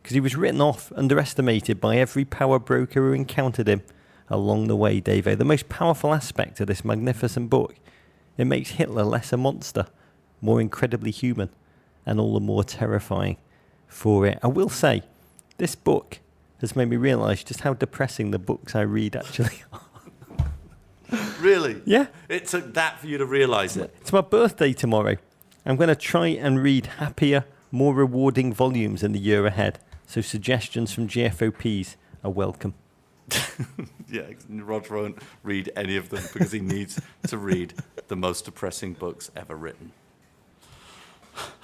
because he was written off, underestimated by every power broker who encountered him along the way, Davo. The most powerful aspect of this magnificent book, it makes Hitler less a monster, more incredibly human, and all the more terrifying for it. I will say, this book has made me realise just how depressing the books I read actually are. Really? Yeah. It took that for you to realise it. It's my birthday tomorrow. I'm going to try and read happier, more rewarding volumes in the year ahead. So suggestions from GFOPs are welcome. Yeah, Rog won't read any of them because he needs to read the most depressing books ever written.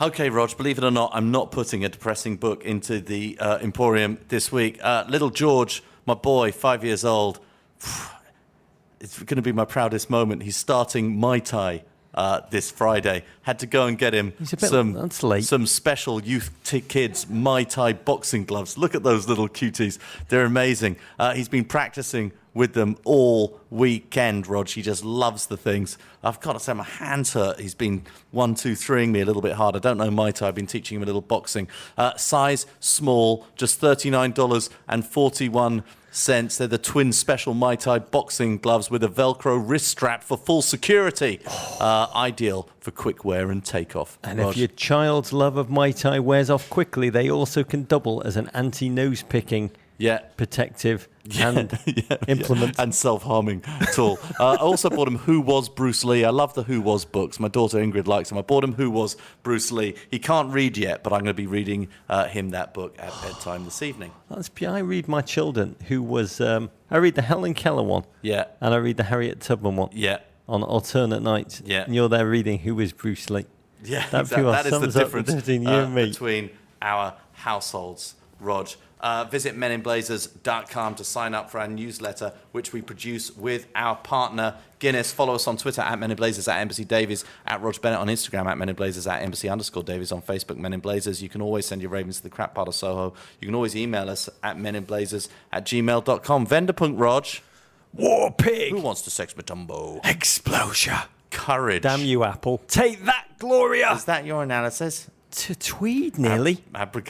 Okay, Rog, believe it or not, I'm not putting a depressing book into the Emporium this week. Little George, my boy, 5 years old, it's going to be my proudest moment. He's starting Muay Thai this Friday. Had to go and get him some special youth kids Muay Thai boxing gloves. Look at those little cuties. They're amazing. He's been practicing with them all weekend, Rog. He just loves the things. I've got to say, my hands hurt. He's been 1-2-3ing me a little bit hard. I don't know Muay Thai. I've been teaching him a little boxing. Size small, just $39.41 cents. They're the twin special Muay Thai boxing gloves with a Velcro wrist strap for full security. Ideal for quick wear and takeoff. And if your child's love of Muay Thai wears off quickly, they also can double as an anti-nose picking, protective and implement. And self-harming tool. I also bought him Who Was Bruce Lee. I love the Who Was books. My daughter Ingrid likes them. I bought him Who Was Bruce Lee. He can't read yet, but I'm going to be reading him that book at bedtime this evening. I read my children Who Was... I read the Helen Keller one. Yeah. And I read the Harriet Tubman one. Yeah. On alternate nights. Yeah. And you're there reading Who Was Bruce Lee. Yeah, that is the difference between our households, Rog. Visit meninblazers.com to sign up for our newsletter, which we produce with our partner Guinness. Follow us on Twitter at meninblazers, at Embassy Davies, at Rog Bennett on Instagram, at meninblazers, at Embassy_Davies on Facebook, meninblazers. You can always send your ravens to the crap part of Soho. You can always email us at meninblazers@gmail.com. Venderpunk Rog. War Pig. Who wants to sex Matumbo? Explosion. Courage. Damn you, Apple. Take that, Gloria. Is that your analysis? To Tweed, nearly. Abracadabra.